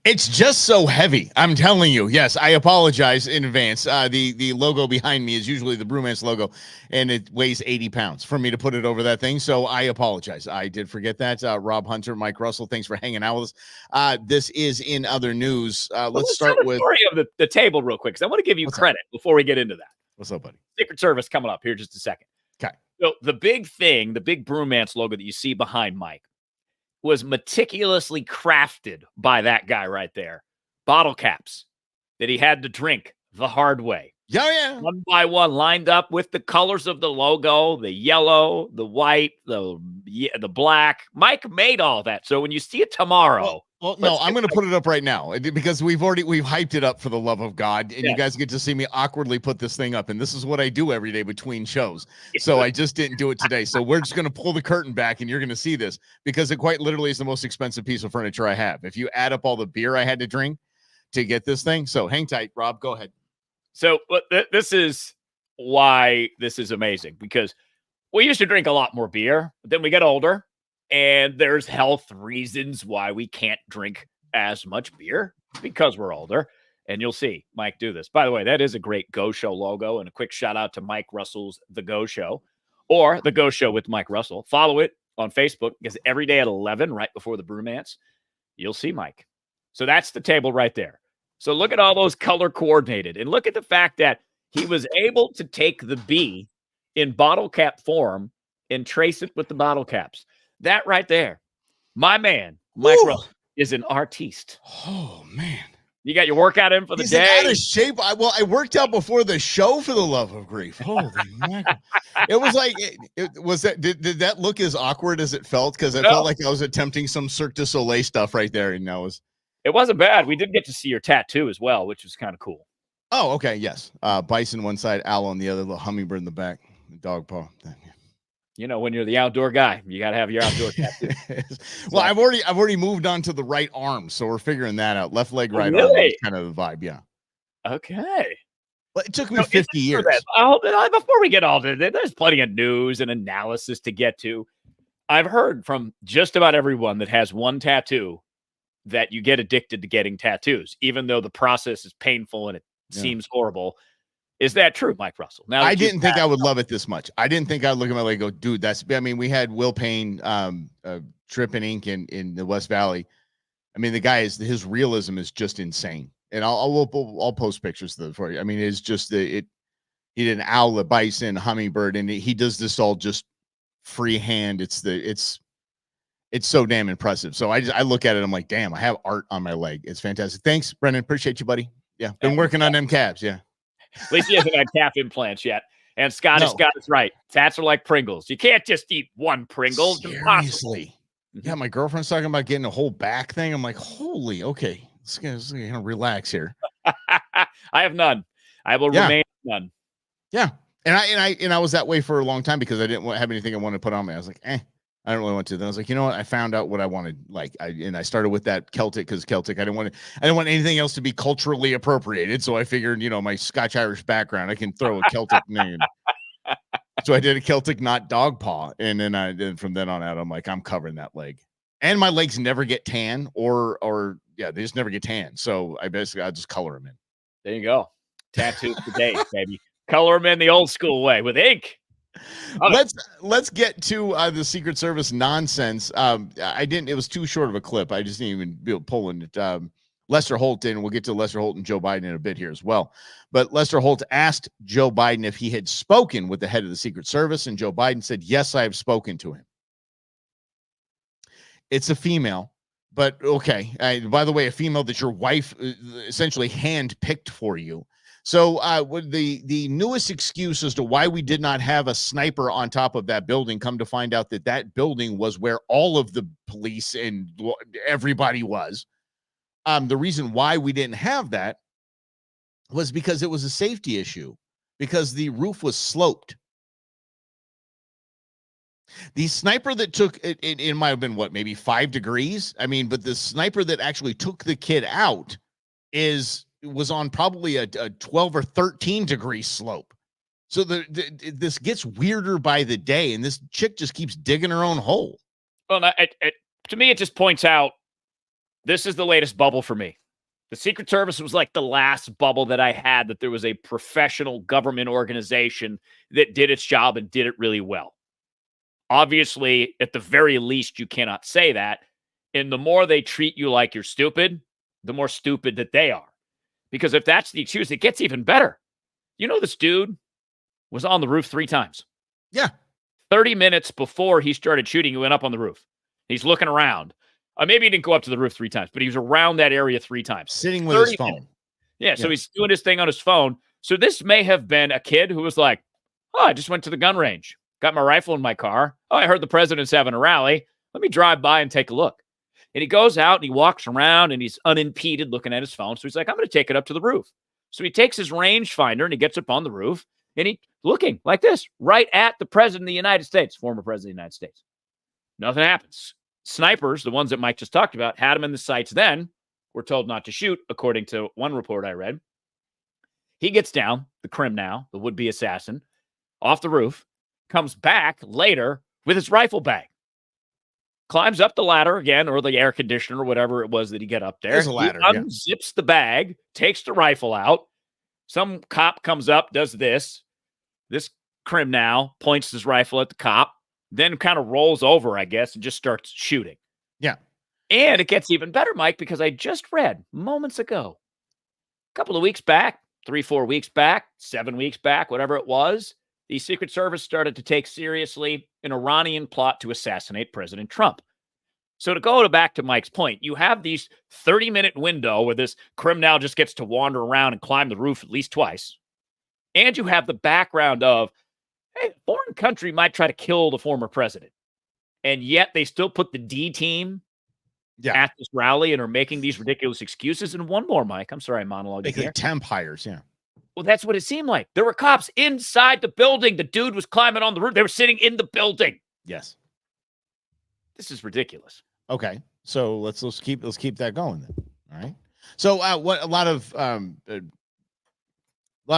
It's just so heavy. I'm telling you. Yes, I apologize in advance. The logo behind me is usually the Brewmance logo, and it weighs 80 pounds for me to put it over that thing. So I apologize. I did forget that. Rob Hunter, Mike Russell, thanks for hanging out with us. This is in other news. Let's start tell the with story of the table real quick, because I want to give you credit before we get into that. What's up, buddy? Secret Service coming up here just a second. Okay. So the big thing, the big Brewmance logo that you see behind Mike, was meticulously crafted by that guy right there. Bottle caps that he had to drink the hard way. Yeah. One by one, lined up with the colors of the logo, the yellow, the white, the black. Mike made all that. So when you see it tomorrow. Well, no, I'm going to put it up right now because we've hyped it up, for the love of God, and you guys get to see me awkwardly put this thing up. And this is what I do every day between shows. So I just didn't do it today. So we're just going to pull the curtain back and you're going to see this, because it quite literally is the most expensive piece of furniture I have. If you add up all the beer I had to drink to get this thing. So hang tight, Rob, go ahead. So this is why this is amazing, because we used to drink a lot more beer, but then we get older and there's health reasons why we can't drink as much beer because we're older. And you'll see Mike do this. By the way, that is a great Go Show logo, and a quick shout out to Mike Russell's The Go Show, or The Go Show with Mike Russell. Follow it on Facebook, because every day at 11, right before the Brewmance, you'll see Mike. So that's the table right there. So look at all those color coordinated, and look at the fact that he was able to take the B in bottle cap form and trace it with the bottle caps. That right there, my man, Mike Russell, is an artiste. Oh, man. You got your workout in for the day. Out of shape. I worked out before the show, for the love of grief. Holy mackerel. It was like, did that look as awkward as it felt? Because I felt like I was attempting some Cirque du Soleil stuff right there. And it wasn't bad. We did get to see your tattoo as well, which was kind of cool. Oh, okay. Yes. Bison one side, owl on the other, little hummingbird in the back, dog paw. You know, when you're the outdoor guy, you got to have your outdoor tattoo. Well, I've already moved on to the right arm, so we're figuring that out. Left leg, right arm, kind of the vibe. Yeah. Okay. Well, it took me 50 years. Before we get all to this, there's plenty of news and analysis to get to. I've heard from just about everyone that has one tattoo that you get addicted to getting tattoos, even though the process is painful and it seems horrible. Is that true, Mike Russell? Now, I didn't think I would love it this much. I didn't think I'd look at my leg and go, dude, we had Will Payne, Trippin' Ink in the West Valley. I mean, the guy his realism is just insane. And I'll post pictures for you. I mean, it's just he did an owl, a bison, hummingbird, and he does this all just freehand. It's so damn impressive. So I look at it, I'm like, damn, I have art on my leg. It's fantastic. Thanks, Brendan. Appreciate you, buddy. Yeah, been working on them calves. Yeah. At least he hasn't had calf implants yet. And Scott is right. Tats are like Pringles. You can't just eat one Pringle. Seriously. Yeah, my girlfriend's talking about getting a whole back thing. I'm like, holy, okay. Let's gonna relax here. I have none. I will remain none. Yeah. And I was that way for a long time because I didn't have anything I wanted to put on me. I was like, I don't really want to. Then I was like, you know what? I found out what I wanted. I started with that Celtic, because Celtic, I didn't want anything else to be culturally appropriated. So I figured, my Scotch-Irish background, I can throw a Celtic name. So I did a Celtic knot dog paw. And then from then on out, I'm like, I'm covering that leg. And my legs never get tan they just never get tan. So I just color them in. There you go. Tattoos for days, baby. Color them in the old school way with ink. Let's get to the Secret Service nonsense. It was too short of a clip. I just didn't even pull it. Lester Holt, and we'll get to Lester Holt and Joe Biden in a bit here as well. But Lester Holt asked Joe Biden if he had spoken with the head of the Secret Service, and Joe Biden said, yes, I have spoken to him. It's a female, but okay. By the way, a female that your wife essentially hand-picked for you. So the newest excuse as to why we did not have a sniper on top of that building, come to find out that building was where all of the police and everybody was. The reason why we didn't have that was because it was a safety issue, because the roof was sloped. The sniper that took it might have been maybe 5 degrees. I mean, but the sniper that actually took the kid out was on probably a 12 or 13 degree slope. So this gets weirder by the day, and this chick just keeps digging her own hole. Well, to me, it just points out This is the latest bubble for me. The Secret Service was like the last bubble that I had, that there was a professional government organization that did its job and did it really well. Obviously, at the very least, you cannot say that. And the more they treat you like you're stupid, the more stupid that they are. Because if that's the excuse, it gets even better. You know, this dude was on the roof 3 times. Yeah. 30 minutes before he started shooting, he went up on the roof. He's looking around. Maybe he didn't go up to the roof 3 times, but he was around that area 3 times. Sitting with his phone. Yeah, so he's doing his thing on his phone. So this may have been a kid who was like, oh, I just went to the gun range, got my rifle in my car. Oh, I heard the president's having a rally. Let me drive by and take a look. And he goes out and he walks around and he's unimpeded looking at his phone. So he's like, I'm going to take it up to the roof. So he takes his rangefinder and he gets up on the roof and he's looking like this, right at the president of the United States, former president of the United States. Nothing happens. Snipers, the ones that Mike just talked about, had him in the sights then. We're told not to shoot, according to one report I read. He gets down, the crim now, the would-be assassin, off the roof, comes back later with his rifle bag, climbs up the ladder again, or the air conditioner, or whatever it was that he got up there. There's a ladder, he unzips the bag, takes the rifle out. Some cop comes up, does this. This crim now points his rifle at the cop, then kind of rolls over, I guess, and just starts shooting. Yeah. And it gets even better, Mike, because I just read moments ago, a couple of weeks back, 3-4 weeks back, 7 weeks back, whatever it was, the Secret Service started to take seriously an Iranian plot to assassinate President Trump. So to go back to Mike's point, you have these 30-minute window where this criminal just gets to wander around and climb the roof at least twice. And you have the background of, hey, a foreign country might try to kill the former president. And yet they still put the D team at this rally and are making these ridiculous excuses. And one more, Mike. I'm sorry, I monologued here. Temp hires, yeah. Well, that's what it seemed like. There were cops inside the building. The dude was climbing on the roof. They were sitting in the building. Yes. This is ridiculous. Okay. So let's keep that going then. All right. So what a lot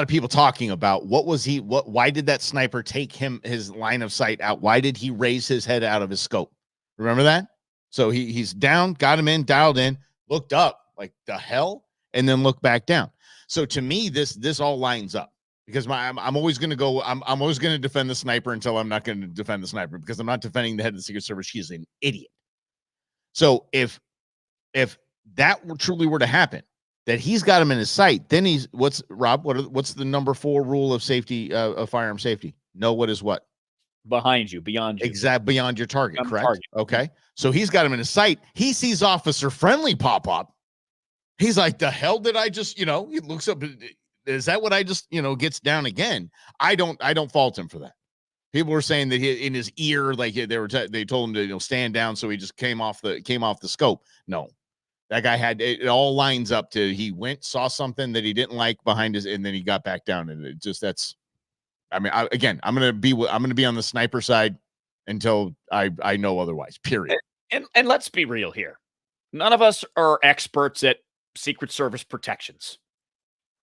of people talking about, why did that sniper take his line of sight out? Why did he raise his head out of his scope? Remember that? So he's down, got him in, dialed in, looked up, like the hell, and then looked back down. So to me, this all lines up, because I'm always going to go. I'm always going to defend the sniper until I'm not going to defend the sniper, because I'm not defending the head of the Secret Service. She's an idiot. So if that truly were to happen, that he's got him in his sight, then what's the number 4 rule of safety, of firearm safety? Know what is what? Behind you, beyond you. Exactly, beyond your target, beyond correct? Target. Okay. So he's got him in his sight. He sees Officer Friendly pop up. He's like, the hell did I just, he looks up. Is that what I just, gets down again? I don't fault him for that. People were saying that in his ear, like they told him to stand down. So he just came off the scope. No, that guy it all lines up to, he went, saw something that he didn't like behind his, and then he got back down. And it just, I'm going to be on the sniper side until I know otherwise, period. And let's be real here. None of us are experts at Secret Service protections.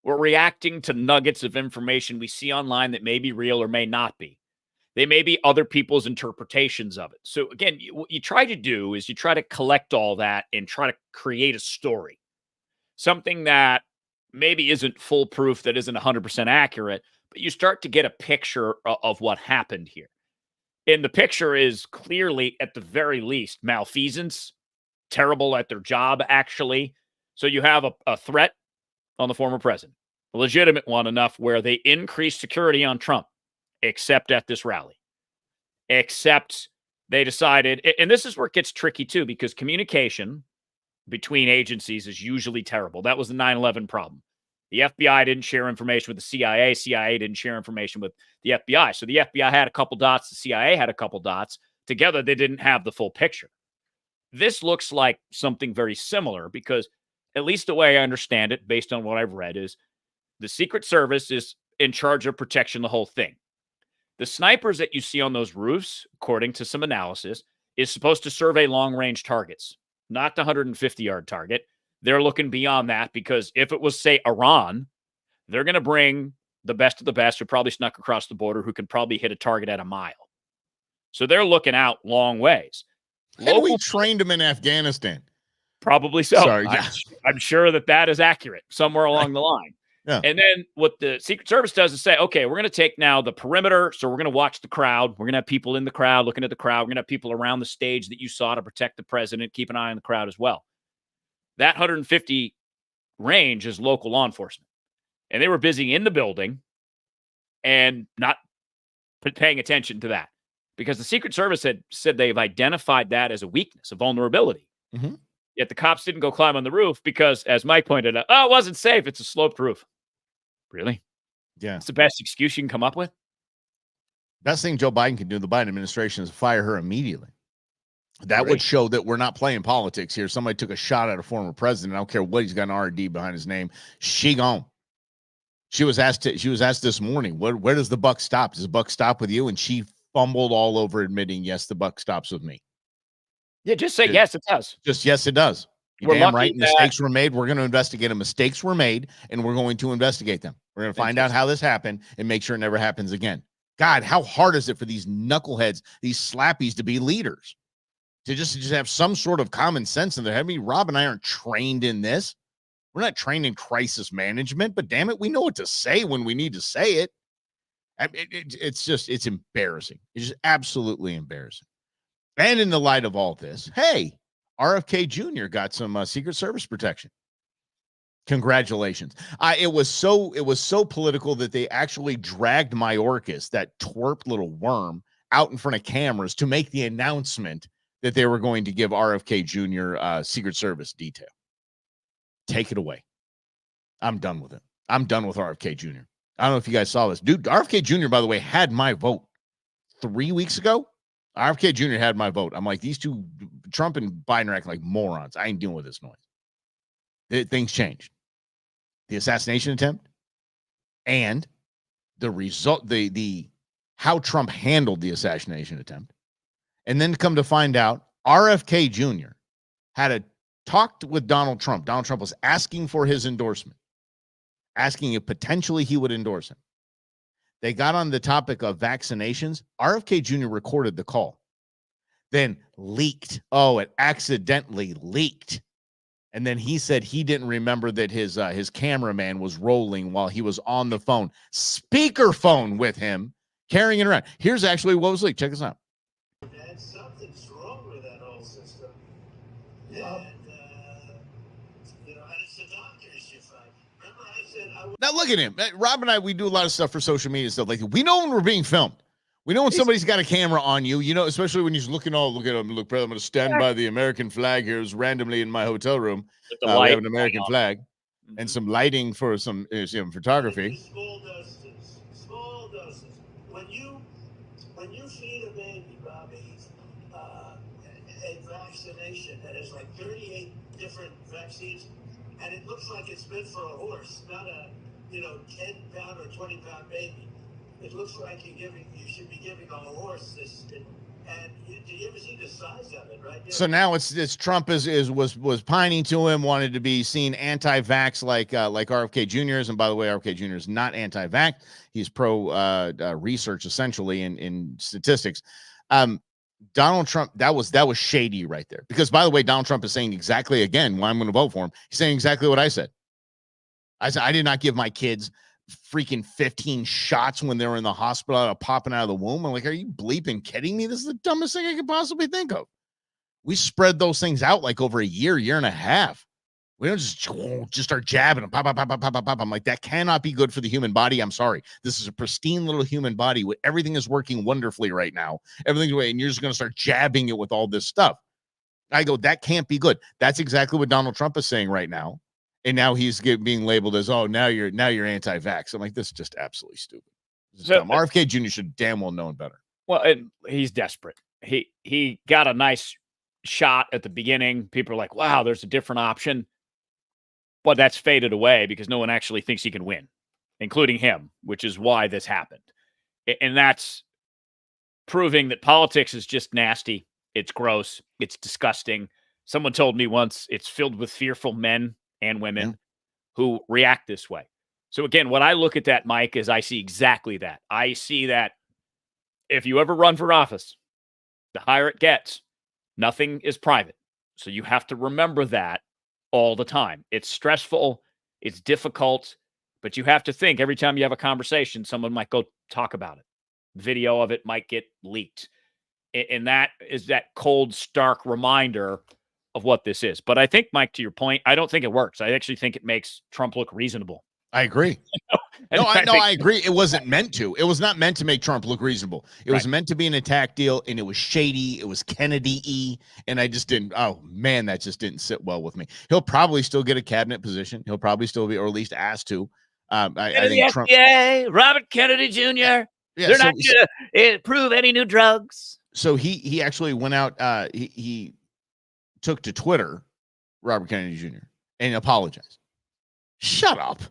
We're reacting to nuggets of information we see online that may be real or may not be. They may be other people's interpretations of it. So again, what you try to do is you try to collect all that and try to create a story. Something that maybe isn't foolproof, that isn't 100% accurate, but you start to get a picture of what happened here. And the picture is clearly, at the very least, malfeasance, terrible at their job, actually. So you have a threat on the former president, a legitimate one enough where they increased security on Trump, except at this rally. Except they decided, and this is where it gets tricky too, because communication between agencies is usually terrible. That was the 9/11 problem. The FBI didn't share information with the CIA. CIA didn't share information with the FBI. So the FBI had a couple dots. The CIA had a couple dots. Together, they didn't have the full picture. This looks like something very similar, because at least the way I understand it, based on what I've read, is the Secret Service is in charge of protection, the whole thing. The snipers that you see on those roofs, according to some analysis, is supposed to survey long-range targets, not the 150-yard target. They're looking beyond that, because if it was, say, Iran, they're going to bring the best of the best who probably snuck across the border, who can probably hit a target at a mile. So they're looking out long ways. And we trained them in Afghanistan. Probably so. Sorry, yeah. I'm sure that is accurate somewhere along the line. Yeah. And then what the Secret Service does is say, okay, we're going to take now the perimeter. So we're going to watch the crowd. We're going to have people in the crowd looking at the crowd. We're going to have people around the stage that you saw to protect the president. Keep an eye on the crowd as well. That 150 range is local law enforcement. And they were busy in the building and not paying attention to that because the Secret Service had said they've identified that as a weakness, a vulnerability. Mm-hmm. Yet the cops didn't go climb on the roof because, as Mike pointed out, it wasn't safe. It's a sloped roof. Really? Yeah. That's the best excuse you can come up with? Best thing Joe Biden can do, the Biden administration, is fire her immediately. That would show that we're not playing politics here. Somebody took a shot at a former president. I don't care what he's got an R&D behind his name. She gone. She was asked this morning, where does the buck stop? Does the buck stop with you? And she fumbled all over admitting, yes, the buck stops with me. Yeah, just say yes, it does. Just yes, it does. You're damn right. Mistakes were made. We're going to investigate them. Mistakes were made, and we're going to investigate them. We're going to find out how this happened and make sure it never happens again. God, how hard is it for these knuckleheads, these slappies, to be leaders? To just have some sort of common sense in there. I mean, Rob and I aren't trained in this. We're not trained in crisis management, but damn it, we know what to say when we need to say it. It's embarrassing. It's just absolutely embarrassing. And in the light of all this, hey, RFK Jr. got some Secret Service protection. Congratulations. It was so political that they actually dragged Mayorkas, that twerp little worm, out in front of cameras to make the announcement that they were going to give RFK Jr. Secret Service detail. Take it away. I'm done with it. I'm done with RFK Jr. I don't know if you guys saw this. Dude, RFK Jr., by the way, had my vote 3 weeks ago. RFK Jr. had my vote. I'm like, these two, Trump and Biden, are acting like morons. I ain't dealing with this noise. Things changed. The assassination attempt and the result, the how Trump handled the assassination attempt. And then to come to find out, RFK Jr. had talked with Donald Trump. Donald Trump was asking for his endorsement, asking if potentially he would endorse him. They got on the topic of vaccinations. RFK Jr. recorded the call, then leaked. Oh, it accidentally leaked. And then he said he didn't remember that his cameraman was rolling while he was on the phone, speakerphone with him, carrying it around. Here's actually what was leaked. Check this out. Dad, something's wrong with that whole system. And, and it's the doctors you find. Remember I said now look at him. Rob and I, we do a lot of stuff for social media stuff. Like, we know when we're being filmed. We know when somebody's got a camera on you, especially when he's looking look at him. Look, brother, I'm going to stand by the American flag here. It's randomly in my hotel room. We have an American flag and some lighting for some photography. Small doses. When you feed a baby, Bobby, a vaccination that has like 38 different vaccines, and it looks like it's meant for a horse, not a 10-pound or 20-pound baby. It looks like you should be giving a horse this. And do you ever see the size of it, right? So now it's Trump was pining to him, wanted to be seen anti-vax like RFK Jr. is. And by the way, RFK Jr. is not anti-vax. He's pro research, essentially, in statistics. Donald Trump, that was shady right there. Because, by the way, Donald Trump is saying exactly, again, why I'm going to vote for him. He's saying exactly what I said. I said, I did not give my kids freaking 15 shots when they were in the hospital popping out of the womb. I'm like, are you bleeping kidding me? This is the dumbest thing I could possibly think of. We spread those things out like over a year and a half. We don't just start jabbing them. Pop, pop, pop, pop, pop, pop. I'm like, that cannot be good for the human body. I'm sorry. This is a pristine little human body. Everything is working wonderfully right now. Everything's away, and you're just going to start jabbing it with all this stuff. I go, that can't be good. That's exactly what Donald Trump is saying right now. And now he's being labeled as, now you're anti-vax. I'm like, this is just absolutely stupid. RFK Jr. should damn well known better. Well, he's desperate. He got a nice shot at the beginning. People are like, wow, there's a different option. But that's faded away because no one actually thinks he can win, including him, which is why this happened. And that's proving that politics is just nasty. It's gross. It's disgusting. Someone told me once it's filled with fearful men and women who react this way. So again, what I look at that, Mike, is I see exactly that. I see that if you ever run for office, the higher it gets, nothing is private. So you have to remember that all the time. It's stressful, it's difficult, but you have to think every time you have a conversation, someone might go talk about it. Video of it might get leaked. And that is that cold, stark reminder of what this is. But I think, Mike, to your point, I don't think it works. I actually think it makes Trump look reasonable. I agree. I agree. It wasn't meant to. It was not meant to make Trump look reasonable. It was meant to be an attack deal, and it was shady. It was Kennedy-y, and I just didn't. Oh man, that just didn't sit well with me. He'll probably still get a cabinet position. He'll probably still be, or at least asked to. I think Trump. Robert Kennedy Jr. Yeah, They're not going to approve any new drugs. So he actually went out. He took to Twitter, Robert Kennedy Jr., and apologized. Shut up.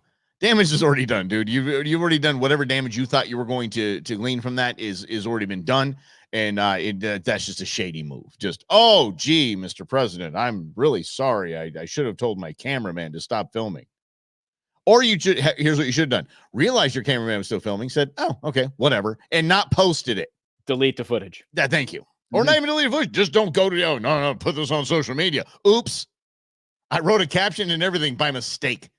Damage is already done, dude. You've already done whatever damage you thought you were going to glean from that is already been done, and that's just a shady move. Just, oh, gee, Mr. President, I'm really sorry. I should have told my cameraman to stop filming. Or here's what you should have done. Realized your cameraman was still filming, said, oh, okay, whatever, and not posted it. Delete the footage. Yeah, thank you. Or not even delete the footage. Just don't go to, no, put this on social media. Oops. I wrote a caption and everything by mistake.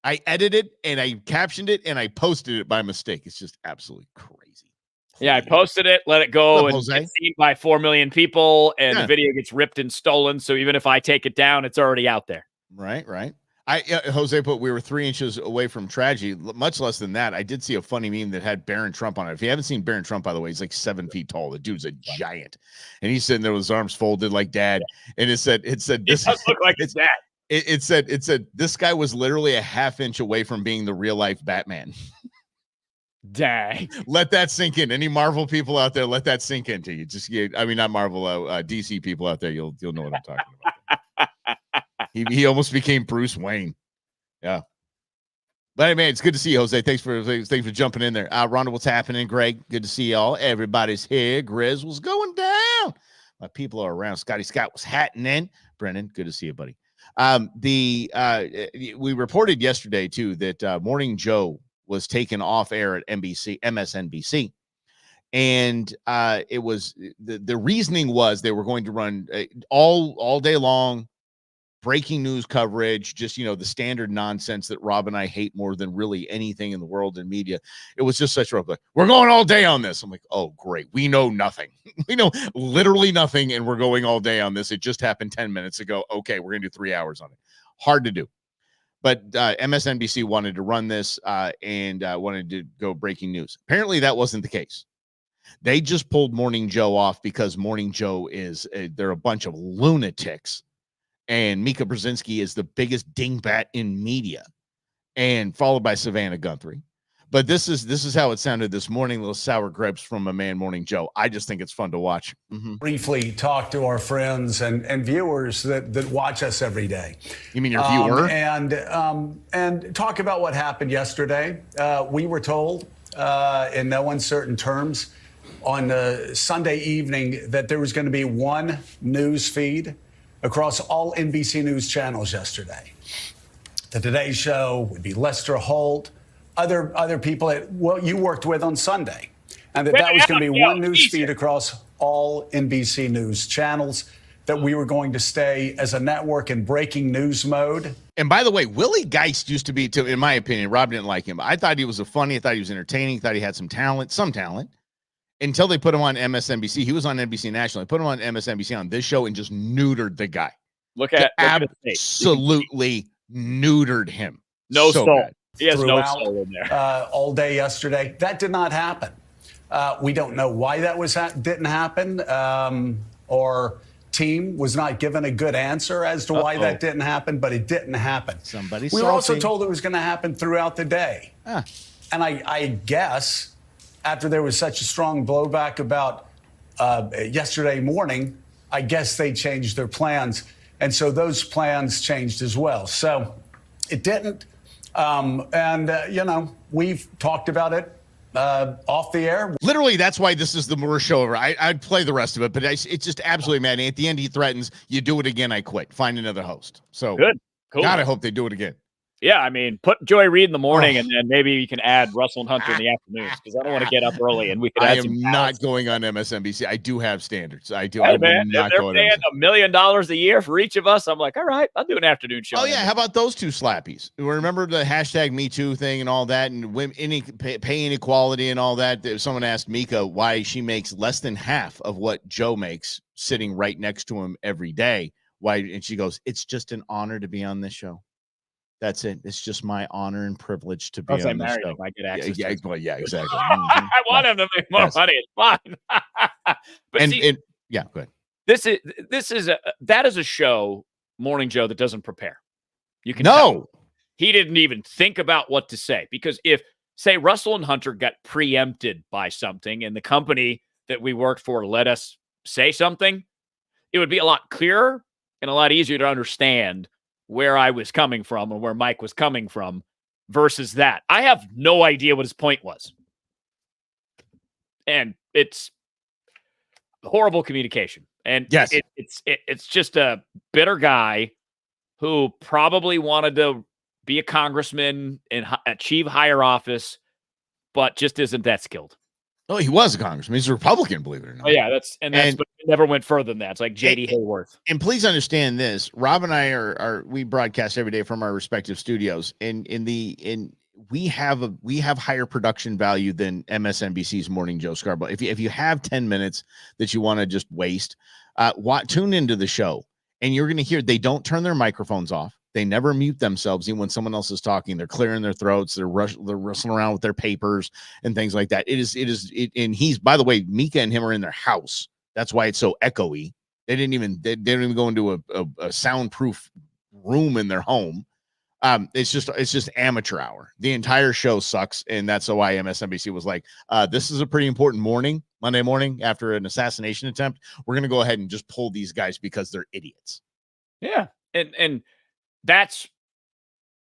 I edited and I captioned it and I posted it by mistake. It's just absolutely crazy. Yeah, I posted it, let it go, and it's seen by 4 million people, and the video gets ripped and stolen. So even if I take it down, it's already out there. Right. Jose put, we were 3 inches away from tragedy, much less than that. I did see a funny meme that had Barron Trump on it. If you haven't seen Barron Trump, by the way, he's like 7 feet tall. The dude's a giant, and he's sitting there with his arms folded like dad. And it said, this does look like his dad. It said this guy was literally a ½ inch away from being the real life Batman. Dang. Let that sink in. Any Marvel people out there, let that sink into you. Not Marvel, DC people out there, you'll know what I'm talking about. He almost became Bruce Wayne. Yeah. But hey, man, it's good to see you, Jose. Thanks for jumping in there. Rhonda, what's happening? Greg, good to see y'all. Everybody's here. Grizz was going down. My people are around. Scotty Scott was hatting in. Brennan, good to see you, buddy. We reported yesterday too that Morning Joe was taken off air at MSNBC, and it was the reasoning was they were going to run all day long breaking news coverage, just the standard nonsense that Rob and I hate more than really anything in the world in media. It was just such a like, we're going all day on this. I'm like, oh great, we know nothing. We know literally nothing, and we're going all day on this. It just happened 10 minutes ago. Okay, we're gonna do 3 hours on it. Hard to do. But MSNBC wanted to run this and wanted to go breaking news. Apparently that wasn't the case. They just pulled Morning Joe off because Morning Joe they're a bunch of lunatics. And Mika Brzezinski is the biggest dingbat in media, and followed by Savannah Guthrie. But this is how it sounded this morning. Little sour grapes from a man, Morning Joe. I just think it's fun to watch. Briefly talk to our friends and viewers that watch us every day. You mean your viewer? And talk about what happened yesterday. We were told in no uncertain terms on Sunday evening that there was going to be one news feed across all NBC News channels yesterday. The Today Show would be Lester Holt, other people that you worked with on Sunday, and that was going to be one news feed across all NBC News channels, that we were going to stay as a network in breaking news mode. And by the way, Willie Geist used to be, in my opinion, Rob didn't like him. I thought he was funny. I thought he was entertaining. Thought he had some talent. Until they put him on MSNBC. He was on NBC National. They put him on MSNBC on this show and just neutered the guy. Absolutely neutered him. No soul. Bad. He has no soul in there. All day yesterday. That did not happen. We don't know why that didn't happen, or team was not given a good answer as to why that didn't happen, but it didn't happen. We were also told it was going to happen throughout the day. And I guess after there was such a strong blowback about yesterday morning, I guess they changed their plans. And so those plans changed as well. So it didn't. We've talked about it off the air. Literally, that's why this is the worst show ever. I'd play the rest of it, but it's just absolutely mad. And at the end, he threatens, you do it again, I quit. Find another host. So good. Cool. God, I hope they do it again. Yeah, I mean, put Joy Reid in the morning, and then maybe you can add Russell and Hunter in the afternoons because I don't want to get up early, and we could I add am some not balance. going on MSNBC. I do have standards. I do. Hey, I will man, if not they're go on paying MSNBC. $1 million a year for each of us, I'm like, all right, I'll do an afternoon show. Oh yeah, how about those two slappies? Remember the hashtag Me Too thing and all that, and women, pay inequality and all that. Someone asked Mika why she makes less than half of what Joe makes, sitting right next to him every day. Why? And she goes, "It's just an honor to be on this show. That's it. It's just my honor and privilege to be Unless I on this married show." him, I get access Yeah, to it. well, yeah, exactly. I want him to make more money. It's fine. But And see, yeah, go ahead. that is a show, Morning Joe, that doesn't prepare. You can No. tell. He didn't even think about what to say, because if, say, Russell and Hunter got preempted by something and the company that we worked for let us say something, it would be a lot clearer and a lot easier to understand where I was coming from and where Mike was coming from versus that. I have no idea what his point was. And it's horrible communication. And Yes. it's just a bitter guy who probably wanted to be a congressman and achieve higher office, but just isn't that skilled. Oh, he was a congressman. He's a Republican, believe it or not. Oh, yeah, but it never went further than that. It's like J.D. Hayworth. And please understand this: Rob and I we broadcast every day from our respective studios, and we have higher production value than MSNBC's Morning Joe Scarborough. If you have 10 minutes that you want to just waste, tune into the show, and you're going to hear they don't turn their microphones off. They never mute themselves, even when someone else is talking. They're clearing their throats. They're rustling around with their papers and things like that. And he's, by the way, Mika and him are in their house. That's why it's so echoey. They didn't even go into a soundproof room in their home. It's just amateur hour. The entire show sucks, and that's why MSNBC was like, this is a pretty important morning, Monday morning after an assassination attempt. We're gonna go ahead and just pull these guys because they're idiots. Yeah, and that's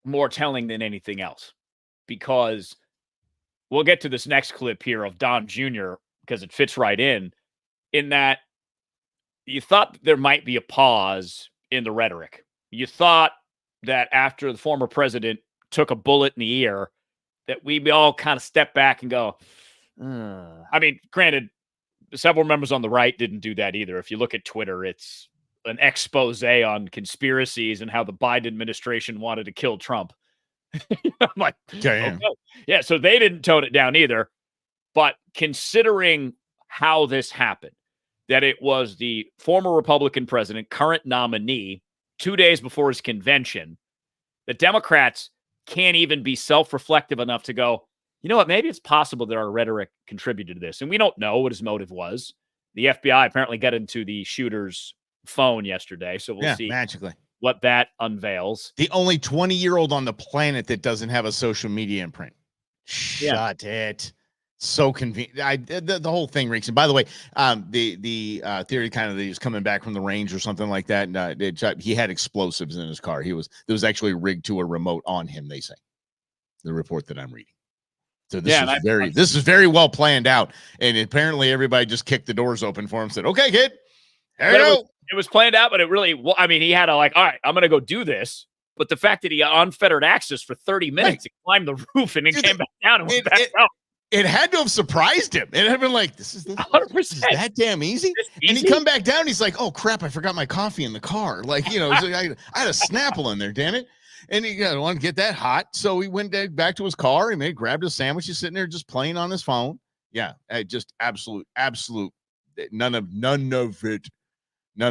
more telling than anything else, because we'll get to this next clip here of Don Jr. because it fits right in that you thought there might be a pause in the rhetoric. You thought that after the former president took a bullet in the ear, that we'd all kind of step back and go, I mean, granted, several members on the right didn't do that either. If you look at Twitter, it's an expose on conspiracies and how the Biden administration wanted to kill Trump. I'm like, okay. Yeah, so they didn't tone it down either. But considering how this happened, that it was the former Republican president, current nominee, 2 days before his convention, the Democrats can't even be self-reflective enough to go, you know what, maybe it's possible that our rhetoric contributed to this. And we don't know what his motive was. The FBI apparently got into the shooter's phone yesterday, so we'll see magically what that unveils. The only 20-year-old on the planet that doesn't have a social media imprint. Shut it. So convenient. The whole thing reeks. And by the way, the theory kind of that he was coming back from the range or something like that. And he had explosives in his car. There was actually rigged to a remote on him, they say. The report that I'm reading. So this is very well planned out. And apparently everybody just kicked the doors open for him, said, okay, kid, there you go. It was planned out, but it really, I mean, he had to all right, I'm going to go do this. But the fact that he got unfettered access for 30 minutes, he climbed the roof and then came back down and went back out. It had to have surprised him. It had been like, this is 100%. That damn easy? And he come back down. He's like, oh, crap, I forgot my coffee in the car. Like, I had a Snapple in there, damn it. And he wanted to get that hot. So he went back to his car and grabbed a sandwich. He's sitting there just playing on his phone. Yeah, just absolute. None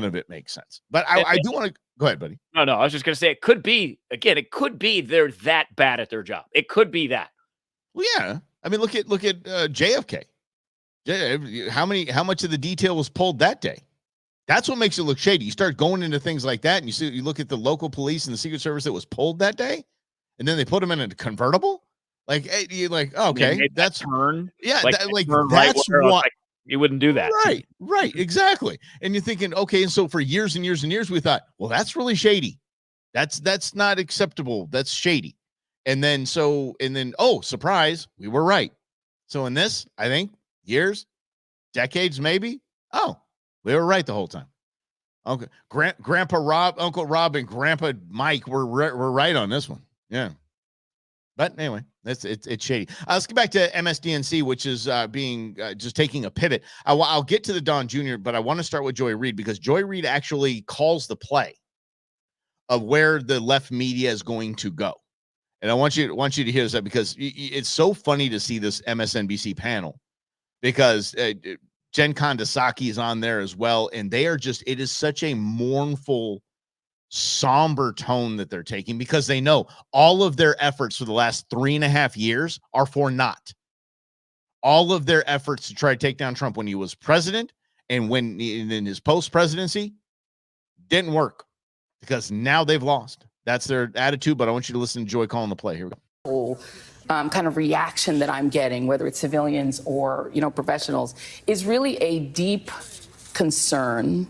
of it makes sense. But I do want to go ahead, buddy. No, I was just going to say it could be they're that bad at their job. It could be that. Well, yeah. I mean, look at JFK. How much of the detail was pulled that day? That's what makes it look shady. You start going into things like that, and you look at the local police and the Secret Service that was pulled that day, and then they put them in a convertible. Like, you're like, okay, that's turn. Yeah, like that's right what you wouldn't do that. Right, exactly. And you're thinking, okay, and so for years and years and years, we thought, well, that's really shady. That's not acceptable. That's shady. And then, oh, surprise, we were right. So in this, I think years, decades, maybe. Oh, we were right the whole time. Okay, Grandpa Rob, Uncle Rob, and Grandpa Mike were right on this one. Yeah. But anyway, it's shady. Let's get back to MSDNC, which is being just taking a pivot. I'll get to the Don Jr., but I want to start with Joy Reid because Joy Reid actually calls the play of where the left media is going to go. And I want you to hear this because it's so funny to see this MSNBC panel because Jen Kondasaki is on there as well. And they are it is such a mournful, somber tone that they're taking because they know all of their efforts for the last 3.5 years are for naught. All of their efforts to try to take down Trump when he was president and when in his post-presidency didn't work because now they've lost. That's their attitude, but I want you to listen to Joy calling the play. Here we go. Kind of reaction that I'm getting, whether it's civilians or, professionals, is really a deep concern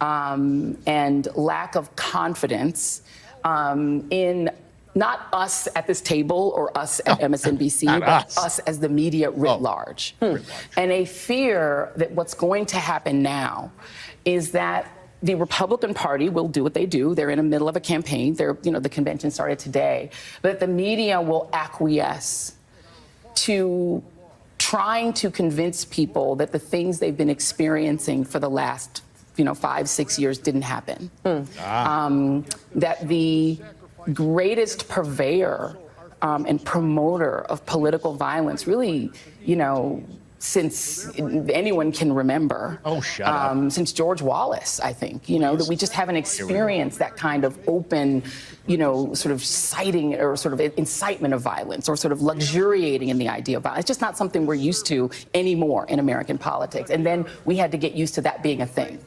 and lack of confidence in not us at this table or us at MSNBC, but us as the media writ large. And a fear that what's going to happen now is that the Republican Party will do what they do. They're in the middle of a campaign. The convention started today. But the media will acquiesce to trying to convince people that the things they've been experiencing for the last 5-6 years didn't happen. That the greatest purveyor and promoter of political violence really, since anyone can remember. Oh, shut up. Since George Wallace, I think, that we just haven't experienced that kind of open, sort of citing or sort of incitement of violence or sort of luxuriating in the idea of violence. It's just not something we're used to anymore in American politics. And then we had to get used to that being a thing.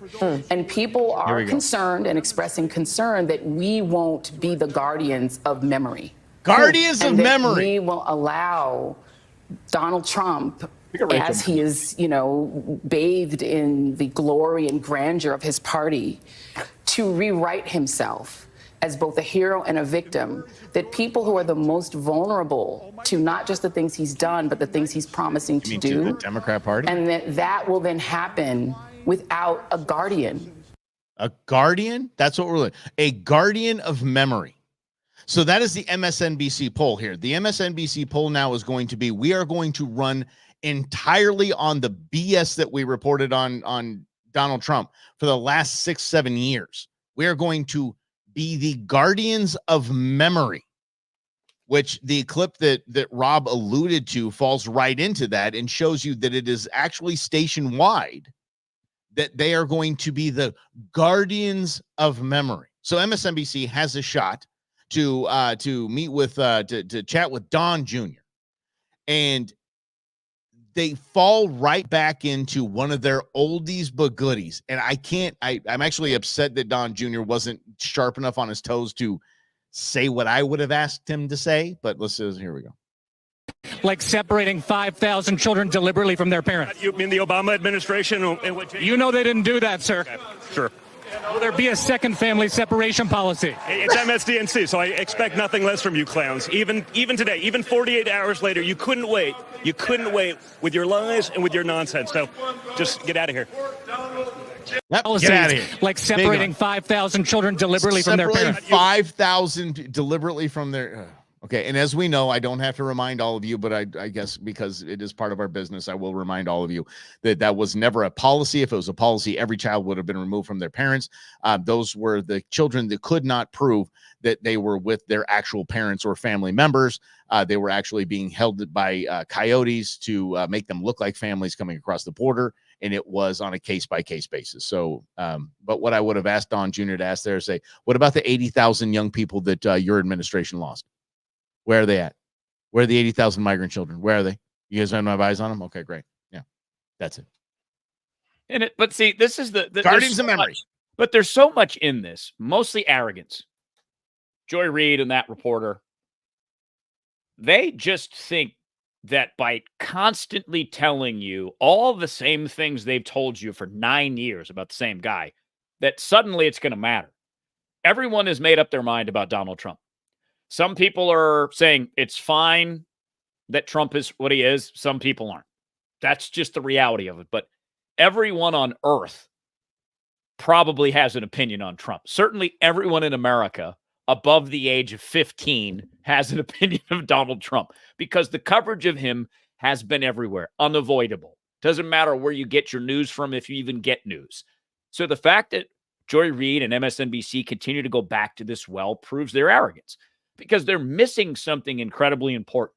And people are concerned and expressing concern that we won't be the guardians of memory. Guardians of memory. We will allow Donald Trump, as he is, bathed in the glory and grandeur of his party, to rewrite himself as both a hero and a victim, that people who are the most vulnerable to not just the things he's done, but the things he's promising to do. To the Democrat Party? And that will then happen without a guardian. A guardian? That's what we're looking at. A guardian of memory. So that is the MSNBC poll here. The MSNBC poll now is going to be, we are going to run entirely on the BS that we reported on Donald Trump for the last 6-7 years. We are going to be the guardians of memory, which the clip that Rob alluded to falls right into that and shows you that it is actually station-wide that they are going to be the guardians of memory. So MSNBC has a shot to meet with to chat with Don Jr. And they fall right back into one of their oldies but goodies. And I'm actually upset that Don Jr. wasn't sharp enough on his toes to say what I would have asked him to say. But here we go. Like separating 5,000 children deliberately from their parents. You mean the Obama administration? You know they didn't do that, sir. Okay, sure. Will there be a second family separation policy? It's MSDNC, so I expect nothing less from you clowns. Even today, even 48 hours later, you couldn't wait. You couldn't wait with your lies and with your nonsense. So just get out of here. Yep, get out of here. Like separating 5,000 children deliberately from their parents. 5,000 deliberately from their... Okay, and as we know, I don't have to remind all of you, but I guess because it is part of our business, I will remind all of you that was never a policy. If it was a policy, every child would have been removed from their parents. Those were the children that could not prove that they were with their actual parents or family members. They were actually being held by coyotes to make them look like families coming across the border, and it was on a case-by-case basis. So, but what I would have asked Don Jr. to ask there is say, what about the 80,000 young people that your administration lost? Where are they at? Where are the 80,000 migrant children? Where are they? You guys don't have eyes on them? Okay, great. Yeah, that's it. But see, this is the guardians of memory. But there's so much in this, mostly arrogance. Joy Reid and that reporter, they just think that by constantly telling you all the same things they've told you for 9 years about the same guy, that suddenly it's going to matter. Everyone has made up their mind about Donald Trump. Some people are saying it's fine that Trump is what he is. Some people aren't. That's just the reality of it. But everyone on earth probably has an opinion on Trump. Certainly everyone in America above the age of 15 has an opinion of Donald Trump, because the coverage of him has been everywhere, unavoidable. Doesn't matter where you get your news from, if you even get news. So the fact that Joy Reid and MSNBC continue to go back to this well proves their arrogance, because they're missing something incredibly important.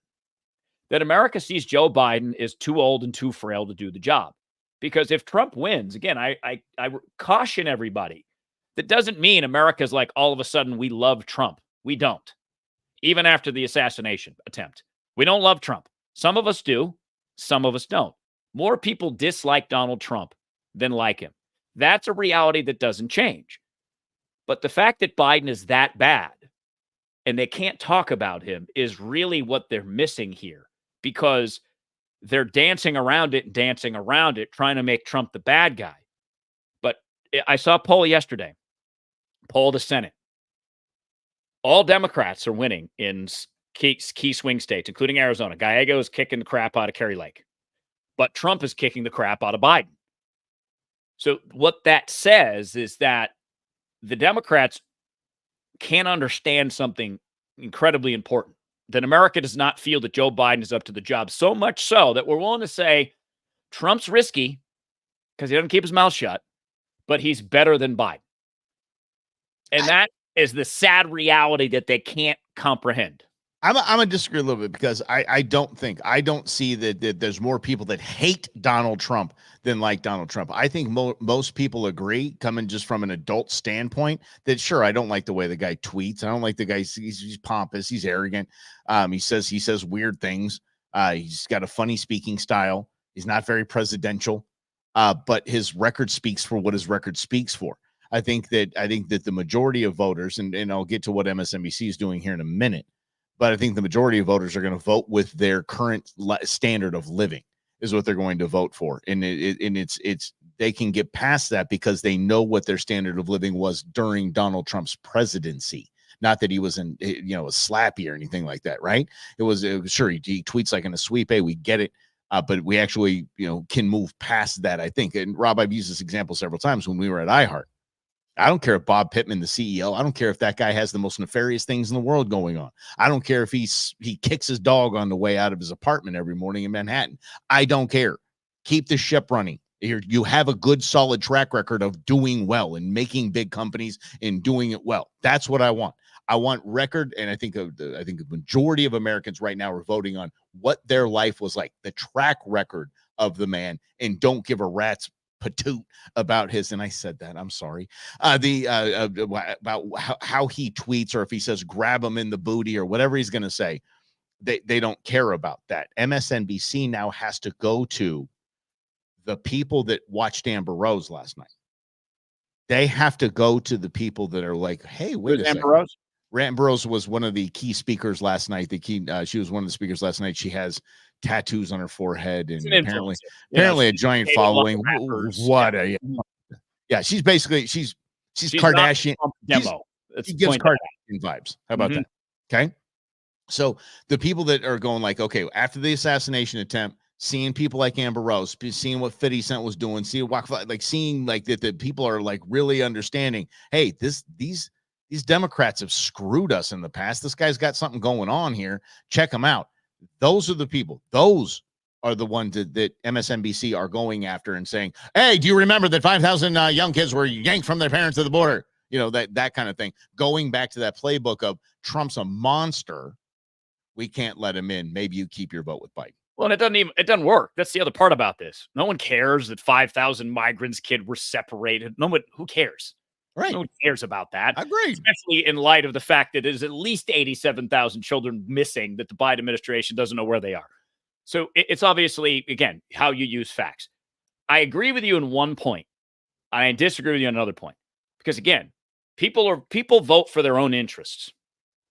That America sees Joe Biden is too old and too frail to do the job. Because if Trump wins, again, I caution everybody, that doesn't mean America's like all of a sudden we love Trump. We don't. Even after the assassination attempt, we don't love Trump. Some of us do, some of us don't. More people dislike Donald Trump than like him. That's a reality that doesn't change. But the fact that Biden is that bad and they can't talk about him is really what they're missing here, because they're dancing around it, trying to make Trump the bad guy. But I saw a poll yesterday, poll of the Senate. All Democrats are winning in key swing states, including Arizona. Gallego is kicking the crap out of Kerry Lake, but Trump is kicking the crap out of Biden. So what that says is that the Democrats can't understand something incredibly important, that America does not feel that Joe Biden is up to the job, so much so that we're willing to say Trump's risky because he doesn't keep his mouth shut, but he's better than Biden. And that is the sad reality that they can't comprehend. I'm gonna disagree a little bit, because I don't see that there's more people that hate Donald Trump than like Donald Trump. I think most people agree, coming just from an adult standpoint, that sure, I don't like the way the guy tweets. I don't like the guy. He's pompous. He's arrogant. He says weird things. He's got a funny speaking style. He's not very presidential. But his record speaks for what his record speaks for. I think that the majority of voters, and I'll get to what MSNBC is doing here in a minute, but I think the majority of voters are going to vote with their current standard of living is what they're going to vote for. And it's they can get past that because they know what their standard of living was during Donald Trump's presidency. Not that he was a slappy or anything like that, right? It was sure he tweets like in a sweep. Hey, we get it. But we actually, can move past that, I think. And Rob, I've used this example several times when we were at iHeart. I don't care if Bob Pittman, the CEO, I don't care if that guy has the most nefarious things in the world going on. I don't care if he kicks his dog on the way out of his apartment every morning in Manhattan. I don't care. Keep the ship running. You have a good, solid track record of doing well and making big companies and doing it well. That's what I want. I want record, and I think the majority of Americans right now are voting on what their life was like, the track record of the man, and don't give a rat's patoot about his, and I said that, I'm sorry, about how he tweets, or if he says grab him in the booty or whatever he's going to say. They don't care about that. MSNBC now has to go to the people that watched Amber Rose last night. They have to go to the people that are like, hey, wait a second. Amber Rose? Amber Rose was one of the key speakers last night. She was one of the speakers last night. She has tattoos on her forehead and apparently a giant following. She's basically she's Kardashian demo. She gives Kardashian vibes. How about that? Okay. So the people that are going like, okay, after the assassination attempt, seeing people like Amber Rose, seeing what 50 Cent was doing, seeing like that the people are like really understanding, hey, these Democrats have screwed us in the past. This guy's got something going on here. Check him out. Those are the people. Those are the ones that MSNBC are going after and saying, hey, do you remember that 5,000 young kids were yanked from their parents at the border? That kind of thing. Going back to that playbook of Trump's a monster. We can't let him in. Maybe you keep your vote with Biden. Well, and it doesn't work. That's the other part about this. No one cares that 5,000 migrants were separated. Who cares? Right. No one cares about that. Agreed. Especially in light of the fact that there's at least 87,000 children missing that the Biden administration doesn't know where they are. So it's obviously, again, how you use facts. I agree with you in one point. I disagree with you on another point. Because again, people vote for their own interests.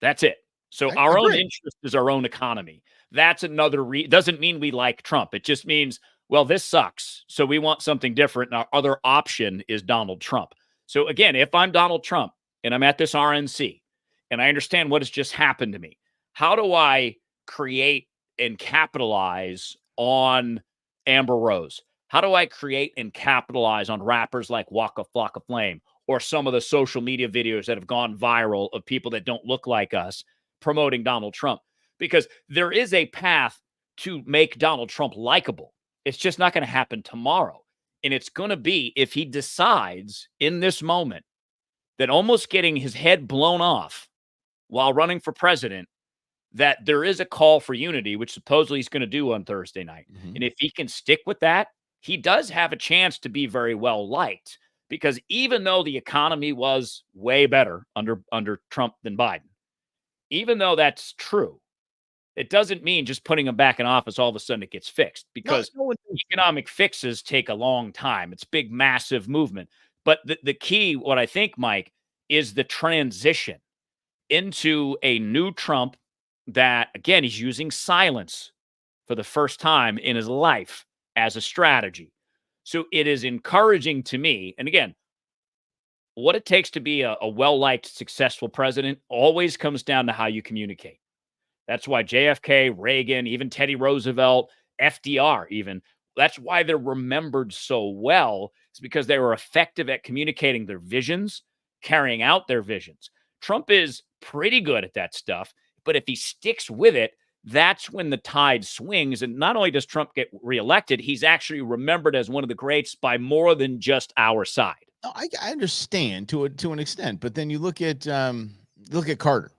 That's it. So our own interest is our own economy. That's another doesn't mean we like Trump. It just means, well, this sucks. So we want something different. And our other option is Donald Trump. So again, if I'm Donald Trump and I'm at this RNC and I understand what has just happened to me, how do I create and capitalize on Amber Rose? How do I create and capitalize on rappers like Waka Flocka Flame or some of the social media videos that have gone viral of people that don't look like us promoting Donald Trump, because there is a path to make Donald Trump likable. It's just not going to happen tomorrow. And it's going to be if he decides in this moment that almost getting his head blown off while running for president, that there is a call for unity, which supposedly he's going to do on Thursday night. Mhm. And if he can stick with that, he does have a chance to be very well liked, because even though the economy was way better under Trump than Biden, even though that's true, it doesn't mean just putting him back in office, all of a sudden it gets fixed, because economic fixes take a long time. It's big, massive movement. But the key, what I think, Mike, is the transition into a new Trump that, again, he's using silence for the first time in his life as a strategy. So it is encouraging to me. And again, what it takes to be a well-liked, successful president always comes down to how you communicate. That's why JFK, Reagan, even Teddy Roosevelt, FDR even, that's why they're remembered so well. It's because they were effective at communicating their visions, carrying out their visions. Trump is pretty good at that stuff, but if he sticks with it, that's when the tide swings. And not only does Trump get reelected, he's actually remembered as one of the greats by more than just our side. No, I understand to an extent, but then you look at Carter.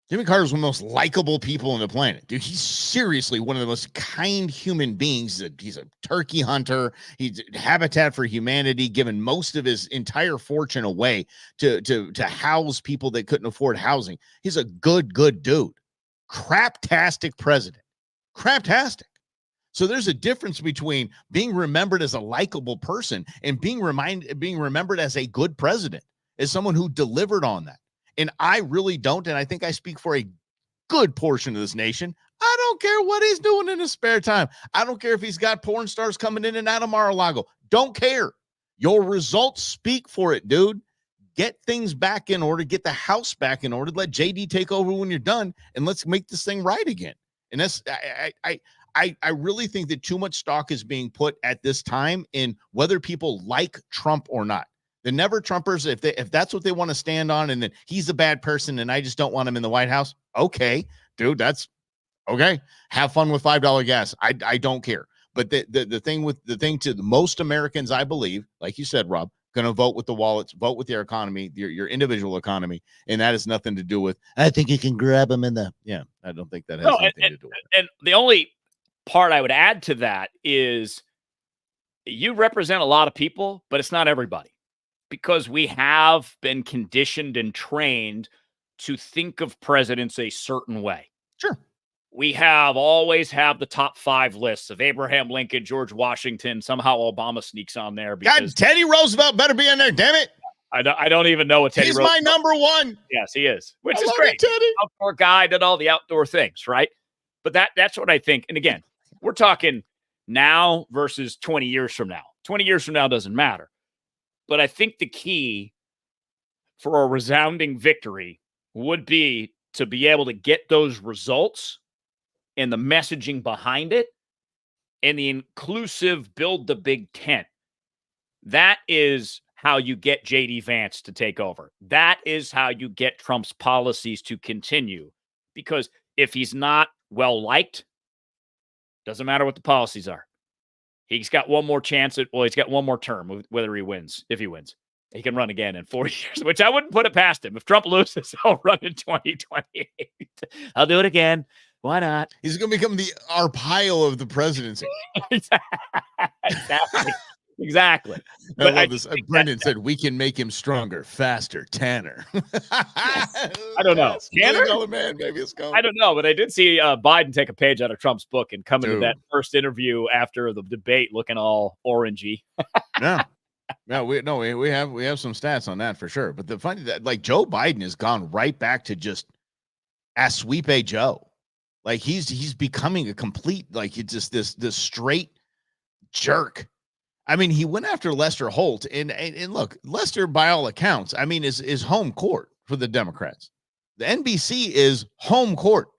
Jimmy Carter's one of the most likable people on the planet. Dude, he's seriously one of the most kind human beings. He's a turkey hunter. He's Habitat for Humanity, given most of his entire fortune away to house people that couldn't afford housing. He's a good dude. Craptastic president. Craptastic. So there's a difference between being remembered as a likable person and being remembered as a good president, as someone who delivered on that. And I really don't, and I think I speak for a good portion of this nation. I don't care what he's doing in his spare time. I don't care if he's got porn stars coming in and out of Mar-a-Lago. Don't care. Your results speak for it, dude. Get things back in order. Get the house back in order. Let JD take over when you're done, and let's make this thing right again. And that's I really think that too much stock is being put at this time in whether people like Trump or not. The never Trumpers, if that's what they want to stand on, and then he's a bad person and I just don't want him in the White House. Okay, dude, that's okay. Have fun with $5 gas. I don't care. But the thing to most Americans, I believe, like you said, Rob, going to vote with the wallets, vote with your economy, your individual economy, and that has nothing to do with. I think you can grab him in the. Yeah, I don't think that has anything to do with it. And the only part I would add to that is you represent a lot of people, but it's not everybody. Because we have been conditioned and trained to think of presidents a certain way. Sure. We always have the top 5 lists of Abraham Lincoln, George Washington. Somehow Obama sneaks on there. Because God, Teddy Roosevelt better be in there, damn it. I don't even know what Teddy Roosevelt. He's my number one. Yes, he is. Which I is love great. you, Teddy. Outdoor guy, did all the outdoor things, right? But that's what I think. And again, we're talking now versus 20 years from now. 20 years from now doesn't matter. But I think the key for a resounding victory would be to be able to get those results and the messaging behind it and the inclusive build the big tent. That is how you get JD Vance to take over. That is how you get Trump's policies to continue. Because if he's not well liked, doesn't matter what the policies are. He's got one more chance he's got one more term, whether he wins. If he wins, he can run again in 4 years, which I wouldn't put it past him. If Trump loses, I'll run in 2028. I'll do it again. Why not? He's going to become the Arpaio of the presidency. Exactly. I love this. Brendan said, we can make him stronger, faster, tanner. I don't know. Tanner? Man, maybe it's going. I don't know, but I did see Biden take a page out of Trump's book and come into that first interview after the debate looking all orangey. Yeah. We have some stats on that for sure. But the funny that like Joe Biden has gone right back to just Asweepe Joe. Like he's becoming a complete, like it's just this straight jerk. I mean, he went after Lester Holt, and look, Lester, by all accounts, I mean, is home court for the Democrats. The NBC is home court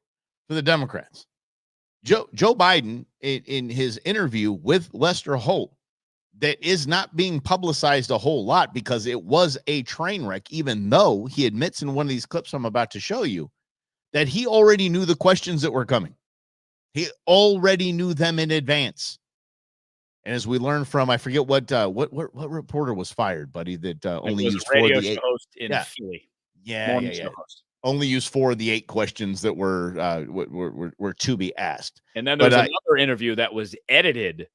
for the Democrats. Joe Biden, in his interview with Lester Holt, that is not being publicized a whole lot because it was a train wreck, even though he admits in one of these clips I'm about to show you that he already knew the questions that were coming. He already knew them in advance. And as we learned from, I forget what reporter was fired, buddy, that only used a radio 4 of the 8. host in Philly. Yeah. Only used 4 of the 8 questions that were to be asked. And then there's another interview that was edited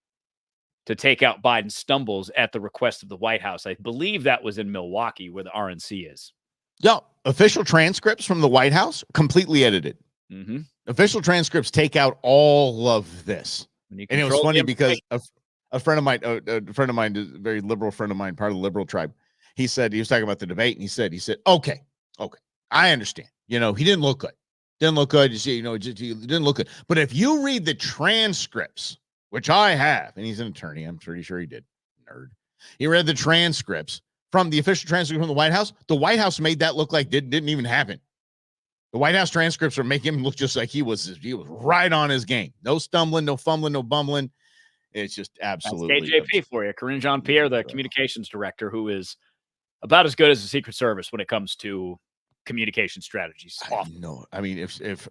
to take out Biden's stumbles at the request of the White House. I believe that was in Milwaukee, where the RNC is. Yeah, official transcripts from the White House, completely edited. Mm-hmm. Official transcripts take out all of this. And it was funny because a friend of mine, a very liberal friend of mine, part of the liberal tribe, he was talking about the debate, and he said, okay, I understand. He didn't look good. Didn't look good. He didn't look good. But if you read the transcripts, which I have, and he's an attorney, I'm pretty sure he did, nerd. He read the transcripts from the official transcript from the White House. The White House made that look like didn't even happen. The White House transcripts are making him look just like he was right on his game. No stumbling, no fumbling, no bumbling. It's just absolutely. That's KJP for you. Karine Jean-Pierre, the communications director, who is about as good as the Secret Service when it comes to communication strategies. No, I mean, if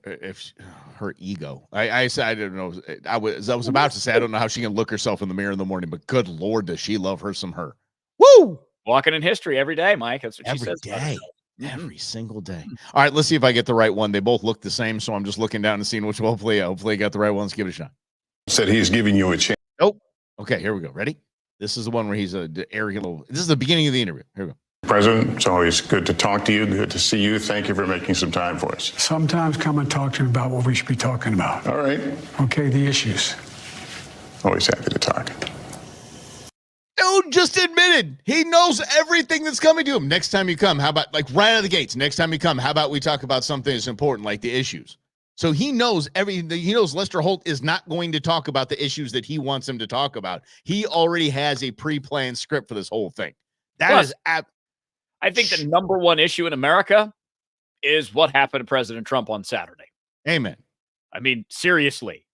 her ego, I don't know. I was about to say, I don't know how she can look herself in the mirror in the morning, but good Lord, does she love her some her. Woo! Walking in history every day, Mike. That's what she says. Every day. Every single day. All right, let's see if I get the right one. They both look the same, so I'm just looking down and seeing which. Hopefully I got the right one. Let's give it a shot. Said he's giving you a chance. Nope. Okay, here we go. Ready? This is the one where he's a arrogant little. This is the beginning of the interview. Here we go. President, it's always good to talk to you. Good to see you. Thank you for making some time for us. Sometimes come and talk to me about what we should be talking about. All right. Okay, the issues. Always happy to talk. Dude just admitted he knows everything that's coming to him. Next time you come, how about right out of the gates? Next time you come, how about we talk about something that's important, like the issues? So he knows everything. He knows Lester Holt is not going to talk about the issues that he wants him to talk about. He already has a pre-planned script for this whole thing. I think the number one issue in America is what happened to President Trump on Saturday. Amen. I mean, seriously,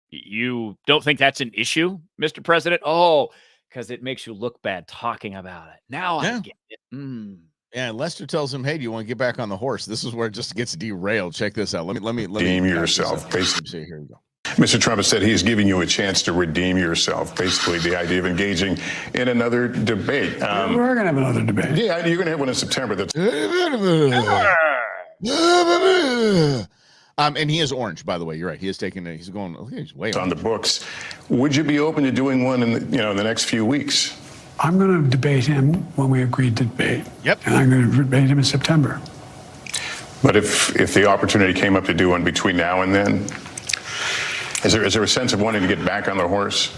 you don't think that's an issue, Mr. President? Oh, because it makes you look bad talking about it. Now I get it. Yeah, Lester tells him, "Hey, do you want to get back on the horse?" This is where it just gets derailed. Check this out. Let me redeem yourself. Basically, here we go. Mr. Trump has said he's giving you a chance to redeem yourself. Basically, the idea of engaging in another debate. We're going to have another debate. Yeah, you're going to have one in September. And he is orange, by the way. You're right. He is taking it. He's going. He's way on the books. Would you be open to doing one in the next few weeks? I'm going to debate him when we agreed to debate. Yep. And I'm going to debate him in September. But if the opportunity came up to do one between now and then, is there a sense of wanting to get back on the horse?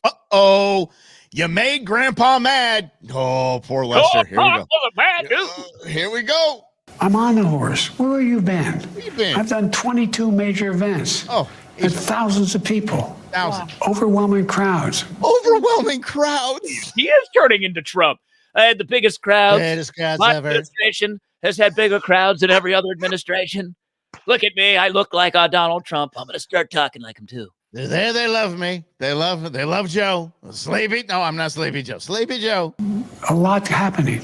Uh-oh. You made Grandpa mad. Oh, poor Lester. Here we go. Here we go. I'm on the horse. Where have you been? Where you been? I've done 22 major events. Oh. And thousands of people. Thousands. Overwhelming crowds. Overwhelming crowds. He is turning into Trump. I had the biggest crowds. My ever. Administration has had bigger crowds than every other administration. Look at me. I look like Donald Trump. I'm going to start talking like him, too. They're there. They love me. They love Joe. Sleepy. No, I'm not Sleepy Joe. Sleepy Joe. A lot happening.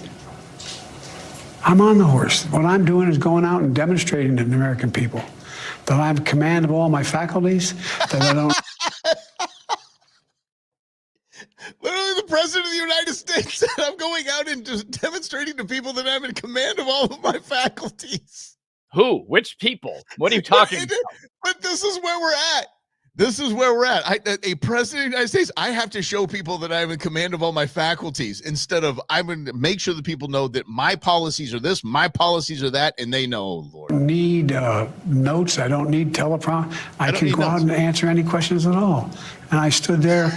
I'm on the horse. What I'm doing is going out and demonstrating to the American people that I have command of all my faculties, that I don't. Literally, the president of the United States said, I'm going out and just demonstrating to people that I'm in command of all of my faculties. Who? Which people? What are you talking about? But this is where we're at. A president of the United States, I have to show people that I'm in command of all my faculties instead of I'm going to make sure that people know that my policies are this, my policies are that, and they know, oh, Lord. I don't need notes. I don't need teleprompter. I can go out and answer any questions at all. And I stood there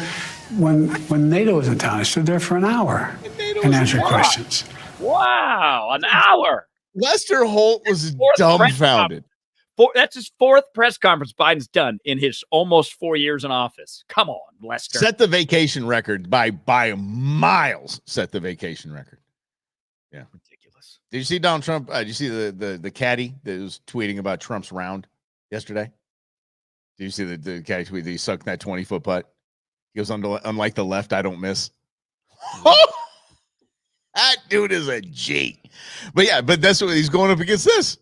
when NATO was in town. I stood there for an hour and answered questions. Wow, an hour. Lester Holt was dumbfounded. That's his fourth press conference Biden's done in his almost 4 years in office. Come on, Lester. Set the vacation record by miles. Set the vacation record. Yeah. Ridiculous. Did you see Donald Trump? Did you see the caddy that was tweeting about Trump's round yesterday? Did you see the caddy tweet that he sucked that 20-foot putt? He goes, unlike the left, I don't miss. That dude is a G. But yeah, but that's what he's going up against this.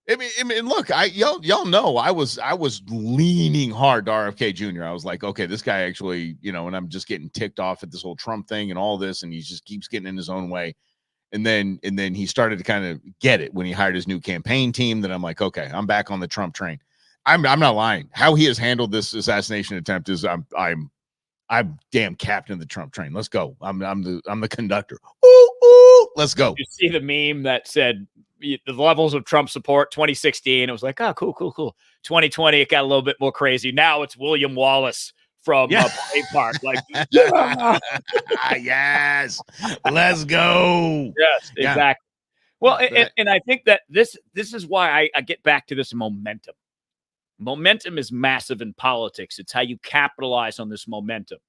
I mean, look, y'all know I was leaning hard to RFK Jr. I was like, okay, this guy actually, and I'm just getting ticked off at this whole Trump thing and all this, and he just keeps getting in his own way. And then he started to kind of get it when he hired his new campaign team. That I'm like, okay, I'm back on the Trump train. I'm not lying. How he has handled this assassination attempt is I'm damn captain of the Trump train. Let's go. I'm the conductor. Ooh, let's go. You see the meme that said the levels of Trump support 2016. It was like, oh, cool. 2020, it got a little bit more crazy. Now it's William Wallace from Braveheart. Like, yes, let's go. Yes, exactly. Well, and I think that this is why I get back to this momentum. Momentum is massive in politics. It's how you capitalize on this momentum.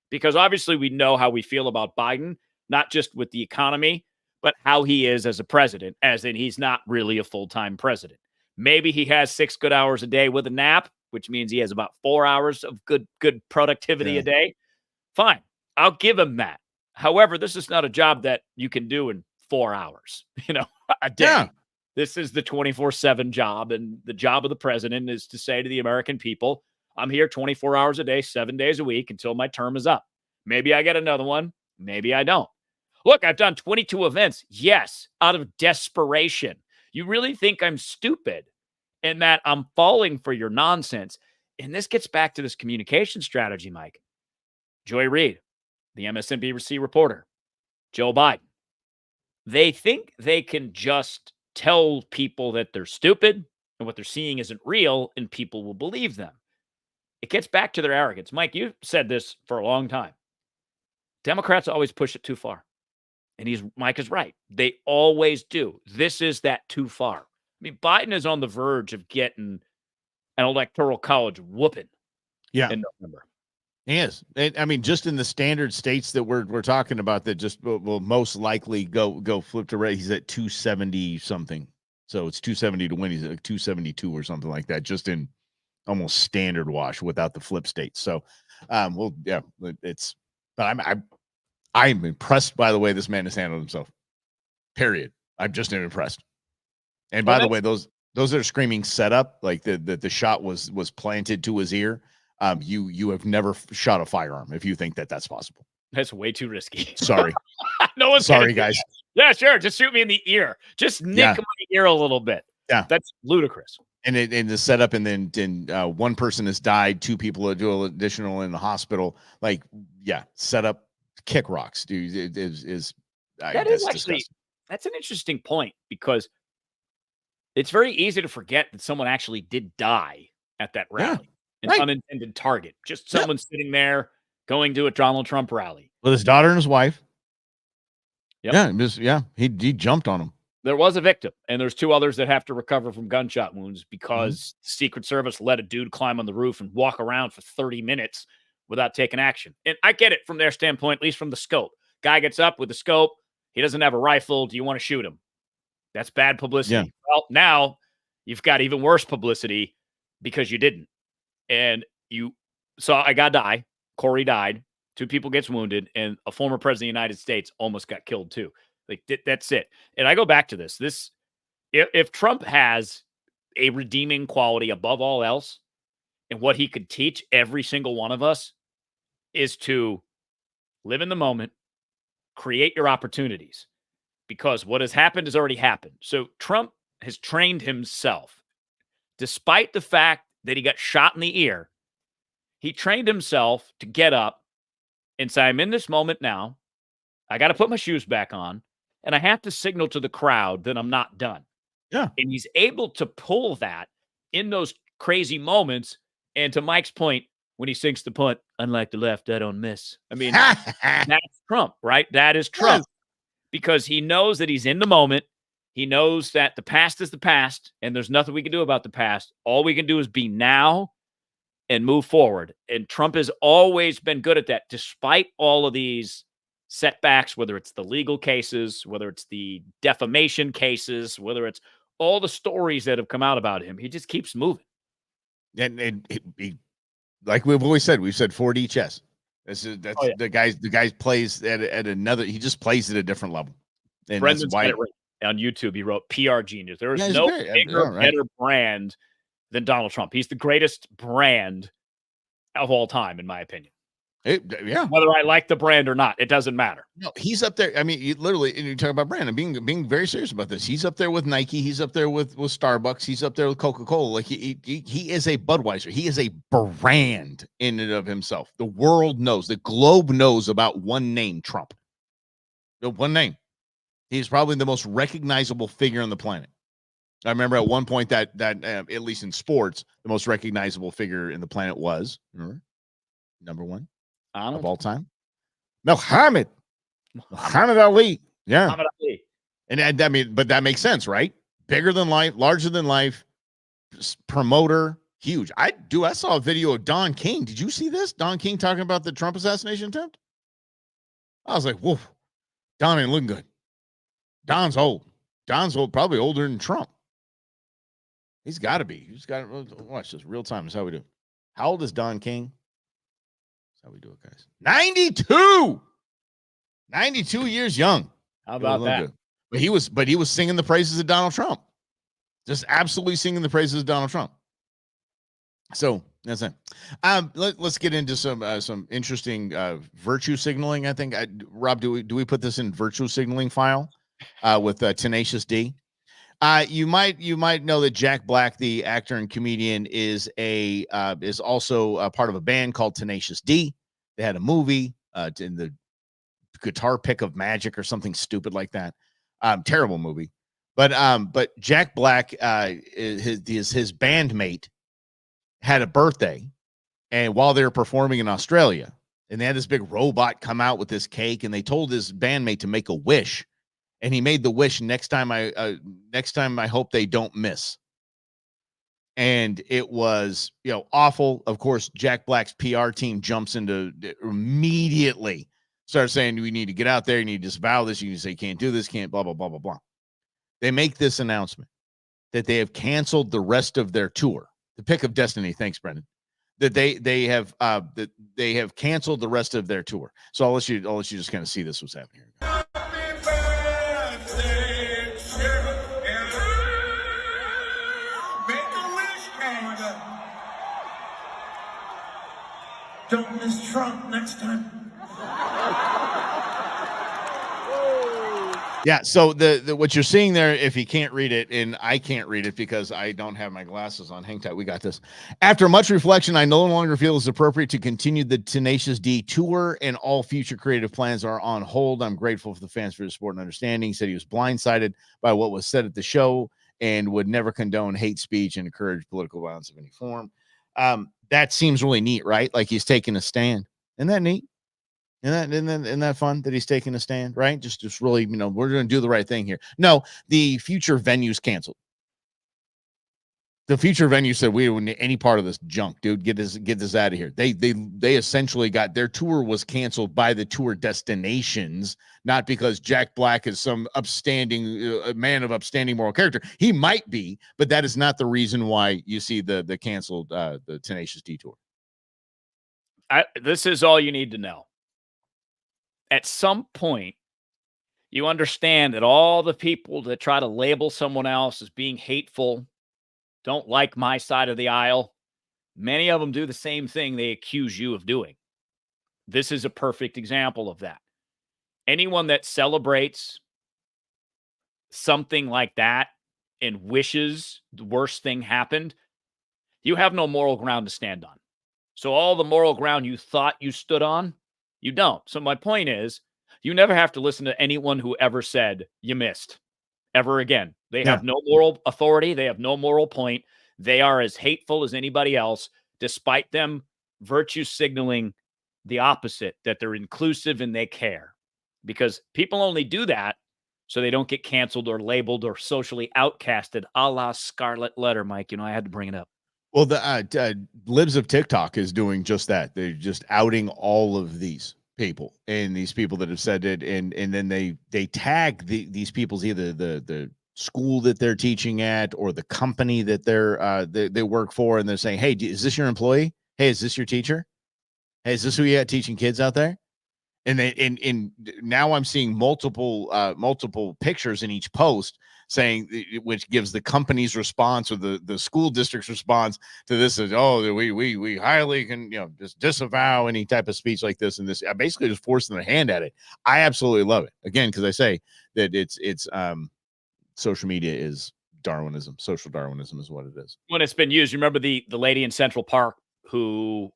Because obviously we know how we feel about Biden, not just with the economy, but how he is as a president, as in he's not really a full-time president. Maybe he has 6 good hours a day with a nap, which means he has about 4 hours of good productivity a day. Fine. I'll give him that. However, this is not a job that you can do in 4 hours, a day. Yeah. This is the 24/7 job, and the job of the president is to say to the American people, I'm here 24 hours a day, 7 days a week until my term is up. Maybe I get another one. Maybe I don't. Look, I've done 22 events. Yes, out of desperation. You really think I'm stupid and that I'm falling for your nonsense? And this gets back to this communication strategy, Mike. Joy Reid, the MSNBC reporter, Joe Biden. They think they can just tell people that they're stupid and what they're seeing isn't real, and people will believe them. It gets back to their arrogance. Mike, you've said this for a long time. Democrats always push it too far. And Mike is right. They always do. This is that too far. I mean, Biden is on the verge of getting an electoral college whooping in November. He is. I mean, just in the standard states that we're talking about that just will most likely go flip to red. He's at 270 something. So it's 270 to win. He's at 272 or something like that, just in almost standard wash without the flip states. So, but I'm impressed by the way this man has handled himself. Period. I'm just impressed. And by the way, those that are screaming setup, like the shot was planted to his ear. You have never shot a firearm if you think that that's possible. That's way too risky. Sorry. No one's sorry, guys. Yeah, sure. Just shoot me in the ear. Just nick my ear a little bit. Yeah. That's ludicrous. And the setup, and then one person has died, 2 people are additional in the hospital. Like, set up, kick rocks, dude. That's actually disgusting. That's an interesting point, because it's very easy to forget that someone actually did die at that rally. An unintended target. Just someone sitting there going to a Donald Trump rally with his daughter and his wife. Yep. He jumped on him. There was a victim, and there's 2 others that have to recover from gunshot wounds because the Secret Service let a dude climb on the roof and walk around for 30 minutes without taking action. And I get it from their standpoint, at least from the scope. Guy gets up with the scope. He doesn't have a rifle. Do you want to shoot him? That's bad publicity. Yeah. Well, now you've got even worse publicity because you didn't. And you saw a guy die. Corey died. 2 people gets wounded, and a former president of the United States almost got killed too. Like, that's it. And I go back to this. If Trump has a redeeming quality above all else, and what he could teach every single one of us is to live in the moment, create your opportunities, because what has happened has already happened. So Trump has trained himself, despite the fact that he got shot in the ear. He trained himself to get up and say, I'm in this moment now. I got to put my shoes back on, and I have to signal to the crowd that I'm not done. Yeah. And he's able to pull that in those crazy moments. And to Mike's point, when he sinks the punt, unlike the left, I don't miss. I mean, that's Trump, right? That is Trump. Yes. Because he knows that he's in the moment. He knows that the past is the past, and there's nothing we can do about the past. All we can do is be now and move forward. And Trump has always been good at that, despite all of these setbacks, whether it's the legal cases, whether it's the defamation cases, whether it's all the stories that have come out about him. He just keeps moving. And he, like we've always said, we've said 4D chess. That's Oh, yeah. the guy plays at another. He just plays at a different level, and Brendan's that's why. got it right on YouTube. He wrote PR genius. There is Yeah, he's no great. bigger, Yeah, right. better brand than Donald Trump. He's the greatest brand of all time, in my opinion. Yeah. Whether I like the brand or not, it doesn't matter. No, he's up there. I mean, you literally, and you talk about Brandon being very serious about this. He's up there with Nike. He's up there with Starbucks. He's up there with Coca-Cola. Like he is a Budweiser. He is a brand in and of himself. The world knows. The globe knows about one name, Trump. The one name. He's probably the most recognizable figure on the planet. I remember at one point that at least in sports, the most recognizable figure in the planet was number one of all time, Muhammad Ali. Yeah. Muhammad Ali. And I mean, but that makes sense, right? Bigger than life, larger than life, promoter, huge. I saw a video of Don King. Did you see this? Don King talking about the Trump assassination attempt? I was like, whoa, Don ain't looking good. Don's old. Don's old, probably older than Trump. He's got to be. He's got to watch this real time. That's how we do it. How old is Don King? That's how we do it, guys. 92. 92 years young. How about that? Good. But he was singing the praises of Donald Trump. Just absolutely singing the praises of Donald Trump. So that's it. Let's get into some interesting virtue signaling. I think Rob, do we put this in virtue signaling file with Tenacious D? You might know that Jack Black, the actor and comedian, is also a part of a band called Tenacious D. They had a movie in the Guitar Pick of Magic or something stupid like that. Terrible movie. But Jack Black, his bandmate had a birthday, and while they were performing in Australia, and they had this big robot come out with this cake, and they told his bandmate to make a wish, and he made the wish, next time I hope they don't miss. And it was, awful. Of course, Jack Black's PR team jumps into immediately, starts saying, we need to get out there, you need to disavow this, you need to say you can't do this, can't blah, blah, blah, blah, blah. They make this announcement that they have canceled the rest of their tour. The Pick of Destiny, thanks, Brendan. That they have canceled the rest of their tour. So I'll let you just kind of see this what's happening here. Don't miss Trump next time. Yeah, so the what you're seeing there, if you can't read it, and I can't read it because I don't have my glasses on. Hang tight, we got this. After much reflection, I no longer feel it's appropriate to continue the Tenacious D tour, and all future creative plans are on hold. I'm grateful for the fans for the support and understanding. He said he was blindsided by what was said at the show and would never condone hate speech and encourage political violence of any form. That seems really neat, right? Like he's taking a stand. Isn't that neat? Isn't that fun that he's taking a stand, right? Just really, we're going to do the right thing here. No, the future venue's canceled. The future venue said we don't need any part of this junk, dude. Get this out of here. They essentially got their tour was canceled by the tour destinations, not because Jack Black is some upstanding man of upstanding moral character. He might be, but that is not the reason why you see the canceled the Tenacious D tour. This is all you need to know. At some point, you understand that all the people that try to label someone else as being hateful, don't like my side of the aisle, many of them do the same thing they accuse you of doing. This is a perfect example of that. Anyone that celebrates something like that and wishes the worst thing happened, you have no moral ground to stand on. So all the moral ground you thought you stood on, you don't. So my point is, you never have to listen to anyone who ever said you missed ever again. They have no moral authority. They have no moral point. They are as hateful as anybody else, despite them virtue signaling the opposite, that they're inclusive and they care. Because people only do that so they don't get canceled or labeled or socially outcasted, a la Scarlet Letter, Mike. I had to bring it up. Well, the Libs of TikTok is doing just that. They're just outing all of these people and these people that have said it, and then they tag these people's either the school that they're teaching at or the company that they work for, and they're saying, "Hey, is this your employee? Hey, is this your teacher? Hey, is this who you had teaching kids out there? And and now I'm seeing multiple pictures in each post saying, which gives the company's response or the school district's response to this is, oh, we highly can, just disavow any type of speech like this. And this, I basically just forcing their hand at it. I absolutely love it. Again, because I say that it's social media is Darwinism. Social Darwinism is what it is. When it's been used, you remember the lady in Central Park who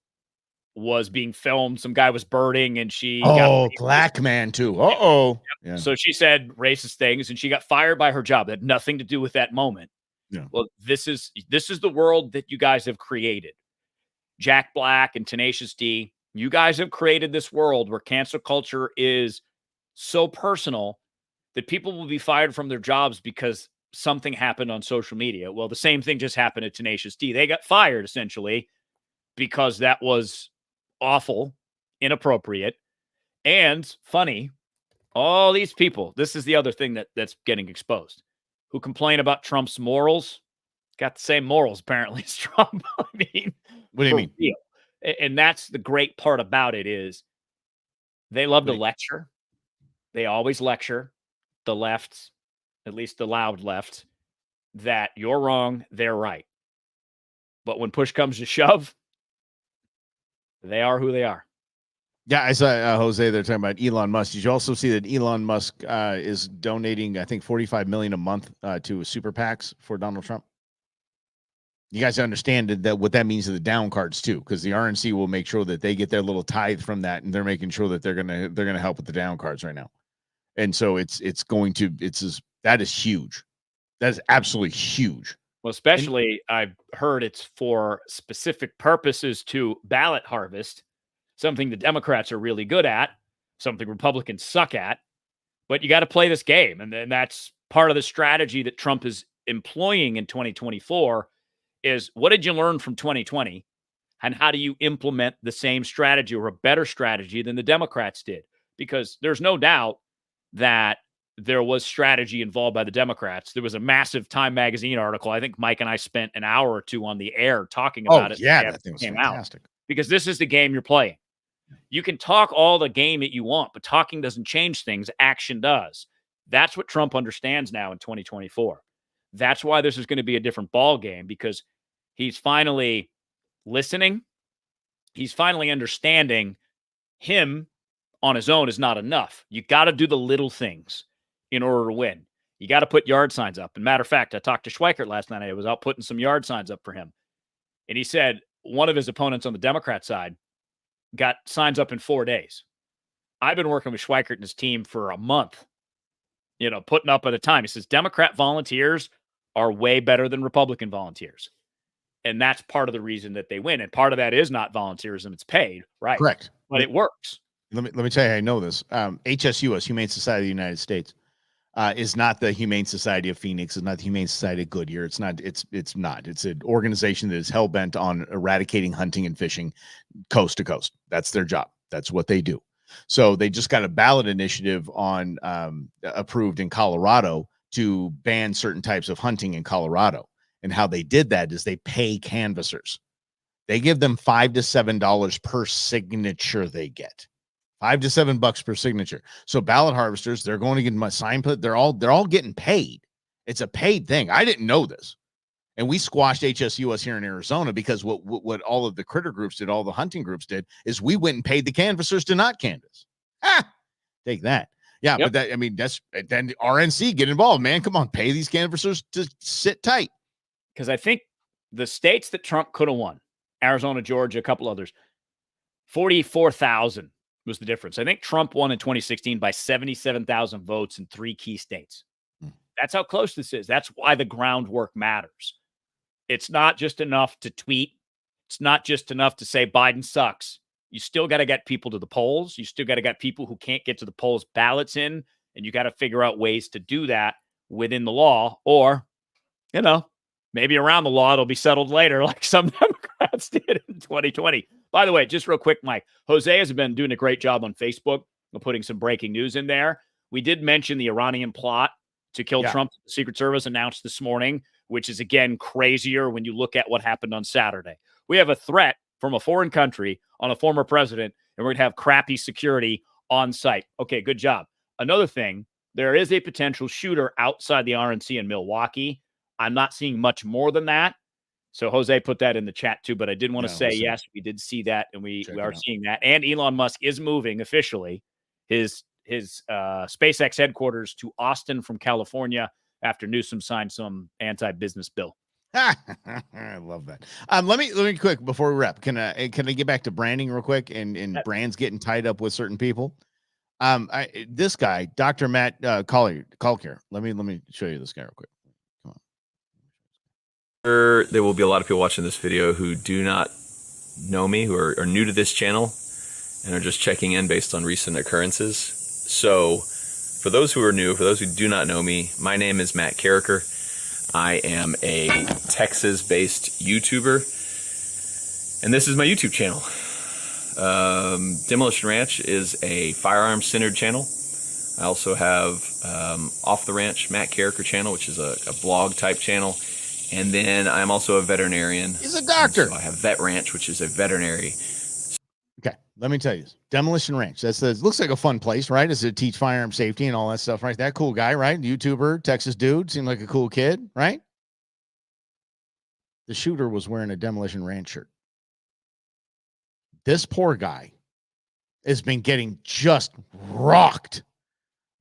was being filmed. Some guy was birding and she got black man too. Uh-oh. Yeah. So she said racist things and she got fired by her job. It had nothing to do with that moment. Yeah. Well, this is the world that you guys have created. Jack Black and Tenacious D, you guys have created this world where cancel culture is so personal that people will be fired from their jobs because something happened on social media. Well, the same thing just happened to Tenacious D. They got fired essentially because that was awful, inappropriate, and funny. All these people, this is the other thing that's getting exposed, who complain about Trump's morals, got the same morals apparently as Trump. I mean, what do you mean? Real. And that's the great part about it is they love to lecture. They always lecture the left, at least the loud left, that you're wrong, they're right. But when push comes to shove, they are who they are. Yeah, I saw Jose. They're talking about Elon Musk. Did you also see that Elon Musk is donating, I think, $45 million a month to super PACs for Donald Trump? You guys understand that what that means to the down cards too, because the RNC will make sure that they get their little tithe from that, and they're making sure that they're gonna help with the down cards right now. And so that is huge. That is absolutely huge. Well, especially I've heard it's for specific purposes to ballot harvest, something the Democrats are really good at, something Republicans suck at. But you got to play this game. And then that's part of the strategy that Trump is employing in 2024 is what did you learn from 2020? And how do you implement the same strategy or a better strategy than the Democrats did? Because there's no doubt that there was strategy involved by the Democrats. There was a massive Time magazine article. I think Mike and I spent an hour or two on the air talking about it. Yeah, that thing was fantastic. Because this is the game you're playing. You can talk all the game that you want, but talking doesn't change things. Action does. That's what Trump understands now in 2024. That's why this is going to be a different ball game, because he's finally listening. He's finally understanding him on his own is not enough. You got to do the little things in order to win. You got to put yard signs up. And matter of fact, I talked to Schweikert last night. I was out putting some yard signs up for him. And he said one of his opponents on the Democrat side got signs up in 4 days. I've been working with Schweikert and his team for a month, putting up at a time. He says Democrat volunteers are way better than Republican volunteers. And that's part of the reason that they win. And part of that is not volunteerism. It's paid, right? Correct. But it works. Let me tell you how I know this. HSUS, Humane Society of the United States, is not the Humane Society of Phoenix. It's not the Humane Society of Goodyear. It's not. It's not. It's an organization that is hell bent on eradicating hunting and fishing coast to coast. That's their job. That's what they do. So they just got a ballot initiative on approved in Colorado to ban certain types of hunting in Colorado. And how they did that is they pay canvassers. They give them $5 to $7 per signature they get. $5 to $7 per signature. So ballot harvesters, they're going to get my sign put. They're all getting paid. It's a paid thing. I didn't know this. And we squashed HSUS here in Arizona because what all of the critter groups did, all the hunting groups did, is we went and paid the canvassers to not canvass. Take that. Yeah, yep. But that's then RNC get involved, man. Come on, pay these canvassers to sit tight. Because I think the states that Trump could have won, Arizona, Georgia, a couple others, 44,000 was the difference. I think Trump won in 2016 by 77,000 votes in 3 key states. That's how close this is. That's why the groundwork matters. It's not just enough to tweet. It's not just enough to say Biden sucks. You still got to get people to the polls. You still got to get people who can't get to the polls ballots in, and you got to figure out ways to do that within the law, or, maybe around the law, it'll be settled later, like some Democrats did in 2020. By the way, just real quick, Mike, Jose has been doing a great job on Facebook of putting some breaking news in there. We did mention the Iranian plot to kill Trump. The Secret Service announced this morning, which is, again, crazier when you look at what happened on Saturday. We have a threat from a foreign country on a former president, and we're going to have crappy security on site. Okay, good job. Another thing, there is a potential shooter outside the RNC in Milwaukee. I'm not seeing much more than that. So Jose put that in the chat too, but I did want to say, yes, we did see that, and we are seeing that. And Elon Musk is moving officially his SpaceX headquarters to Austin from California after Newsom signed some anti-business bill. I love that. Let me quick before we wrap. Can I get back to branding real quick and brands getting tied up with certain people? This guy, Dr. Matt Collier. Let me show you this guy real quick. Come on. There will be a lot of people watching this video who do not know me, who are new to this channel, and are just checking in based on recent occurrences. So, for those who are new, for those who do not know me, my name is Matt Carricker. I am a Texas-based YouTuber, and this is my YouTube channel. Demolition Ranch is a firearms-centered channel. I also have Off the Ranch, Matt Carricker channel, which is a blog-type channel. And then I'm also a veterinarian. He's a doctor. So I have Vet Ranch, which is a veterinary. Okay, let me tell you this. Demolition Ranch. Looks like a fun place, right? Does it teach firearm safety and all that stuff, right? That cool guy, right? YouTuber, Texas dude, seemed like a cool kid, right? The shooter was wearing a Demolition Ranch shirt. This poor guy has been getting just rocked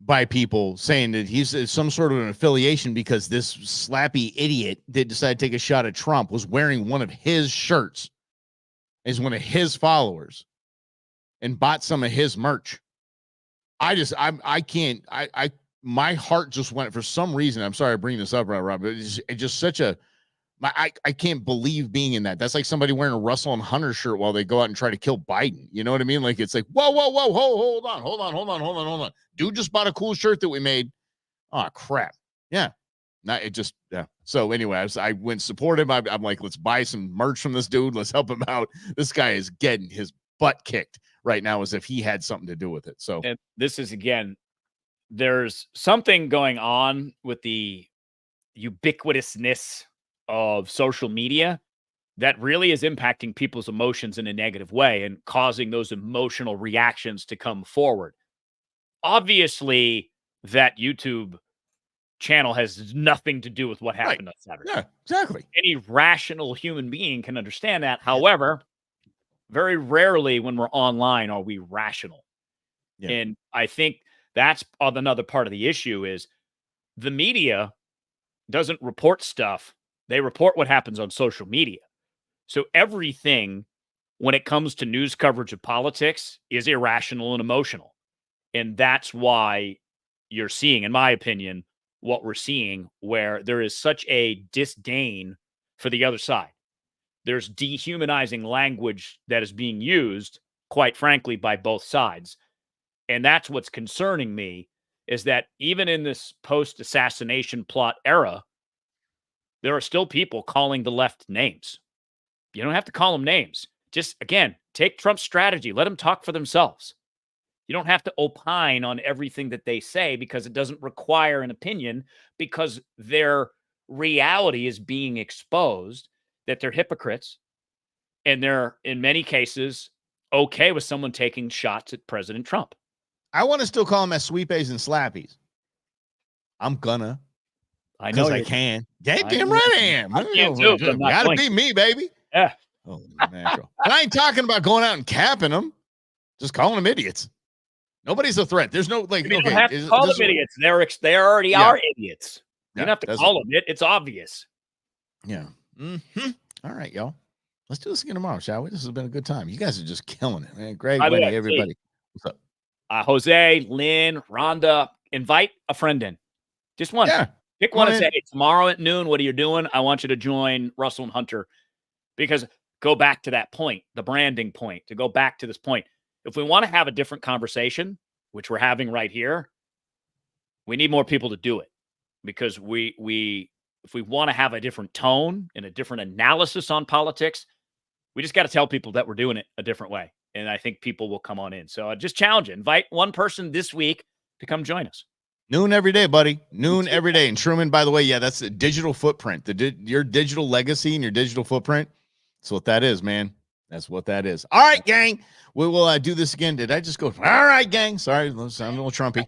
by people saying that he's some sort of an affiliation because this slappy idiot that decided to take a shot at Trump was wearing one of his shirts as one of his followers and bought some of his merch. My heart just went for some reason. I'm sorry to bring this up, Rob, but it's just such a, I can't believe being in that. That's like somebody wearing a Russell and Hunter shirt while they go out and try to kill Biden. You know what I mean? Like, it's like, whoa, hold on. Dude just bought a cool shirt that we made. Oh, crap. Yeah. Yeah. So anyway, I went and support him. I'm like, let's buy some merch from this dude. Let's help him out. This guy is getting his butt kicked right now as if he had something to do with it. So, and this is, again, there's something going on with the ubiquitousness of social media that really is impacting people's emotions in a negative way and causing those emotional reactions to come forward. Obviously, that YouTube channel has nothing to do with what happened on Saturday. Yeah, exactly. Any rational human being can understand that. However, very rarely when we're online are we rational. Yeah. And I think that's another part of the issue is the media doesn't report stuff. They report what happens on social media. So everything when it comes to news coverage of politics is irrational and emotional. And that's why you're seeing, in my opinion, what we're seeing, where there is such a disdain for the other side. There's dehumanizing language that is being used, quite frankly, by both sides. And that's what's concerning me, is that even in this post-assassination plot era, there are still people calling the left names. You don't have to call them names. Just, again, take Trump's strategy. Let them talk for themselves. You don't have to opine on everything that they say because it doesn't require an opinion, because their reality is being exposed, that they're hypocrites, and they're, in many cases, okay with someone taking shots at President Trump. I want to still call them as sweepies and slappies. I'm gonna. I know I can. Damn right I am. Gotta be me, baby. Yeah. Oh, natural. And I ain't talking about going out and capping them. Just calling them idiots. Nobody's a threat. There's no like. You don't have to call them idiots. They already are idiots. You don't have to call them it. It's obvious. Yeah. Mm-hmm. All right, y'all. Let's do this again tomorrow, shall we? This has been a good time. You guys are just killing it, man. Greg, Winnie, everybody. What's up? Jose, Lynn, Rhonda, invite a friend in. Just one. Yeah. Pick one and say, hey, tomorrow at noon, what are you doing? I want you to join Russell and Hunter. Because go back to that point, the branding point, to go back to this point. If we want to have a different conversation, which we're having right here, we need more people to do it. Because if we want to have a different tone and a different analysis on politics, we just got to tell people that we're doing it a different way. And I think people will come on in. So just challenge it. Invite one person this week to come join us. Noon every day, buddy. Noon every day. And Truman, by the way, yeah, that's a digital footprint. Your digital legacy and your digital footprint. That's what that is, man. That's what that is. All right, gang. We will do this again. Did I just go? All right, gang. Sorry, I'm a little Trumpy.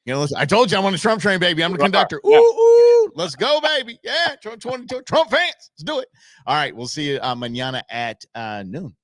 You know, listen, I told you I'm on the Trump train, baby. I'm the conductor. Ooh, ooh. Let's go, baby. Yeah, Trump 22. Trump fans. Let's do it. All right. We'll see you mañana at noon.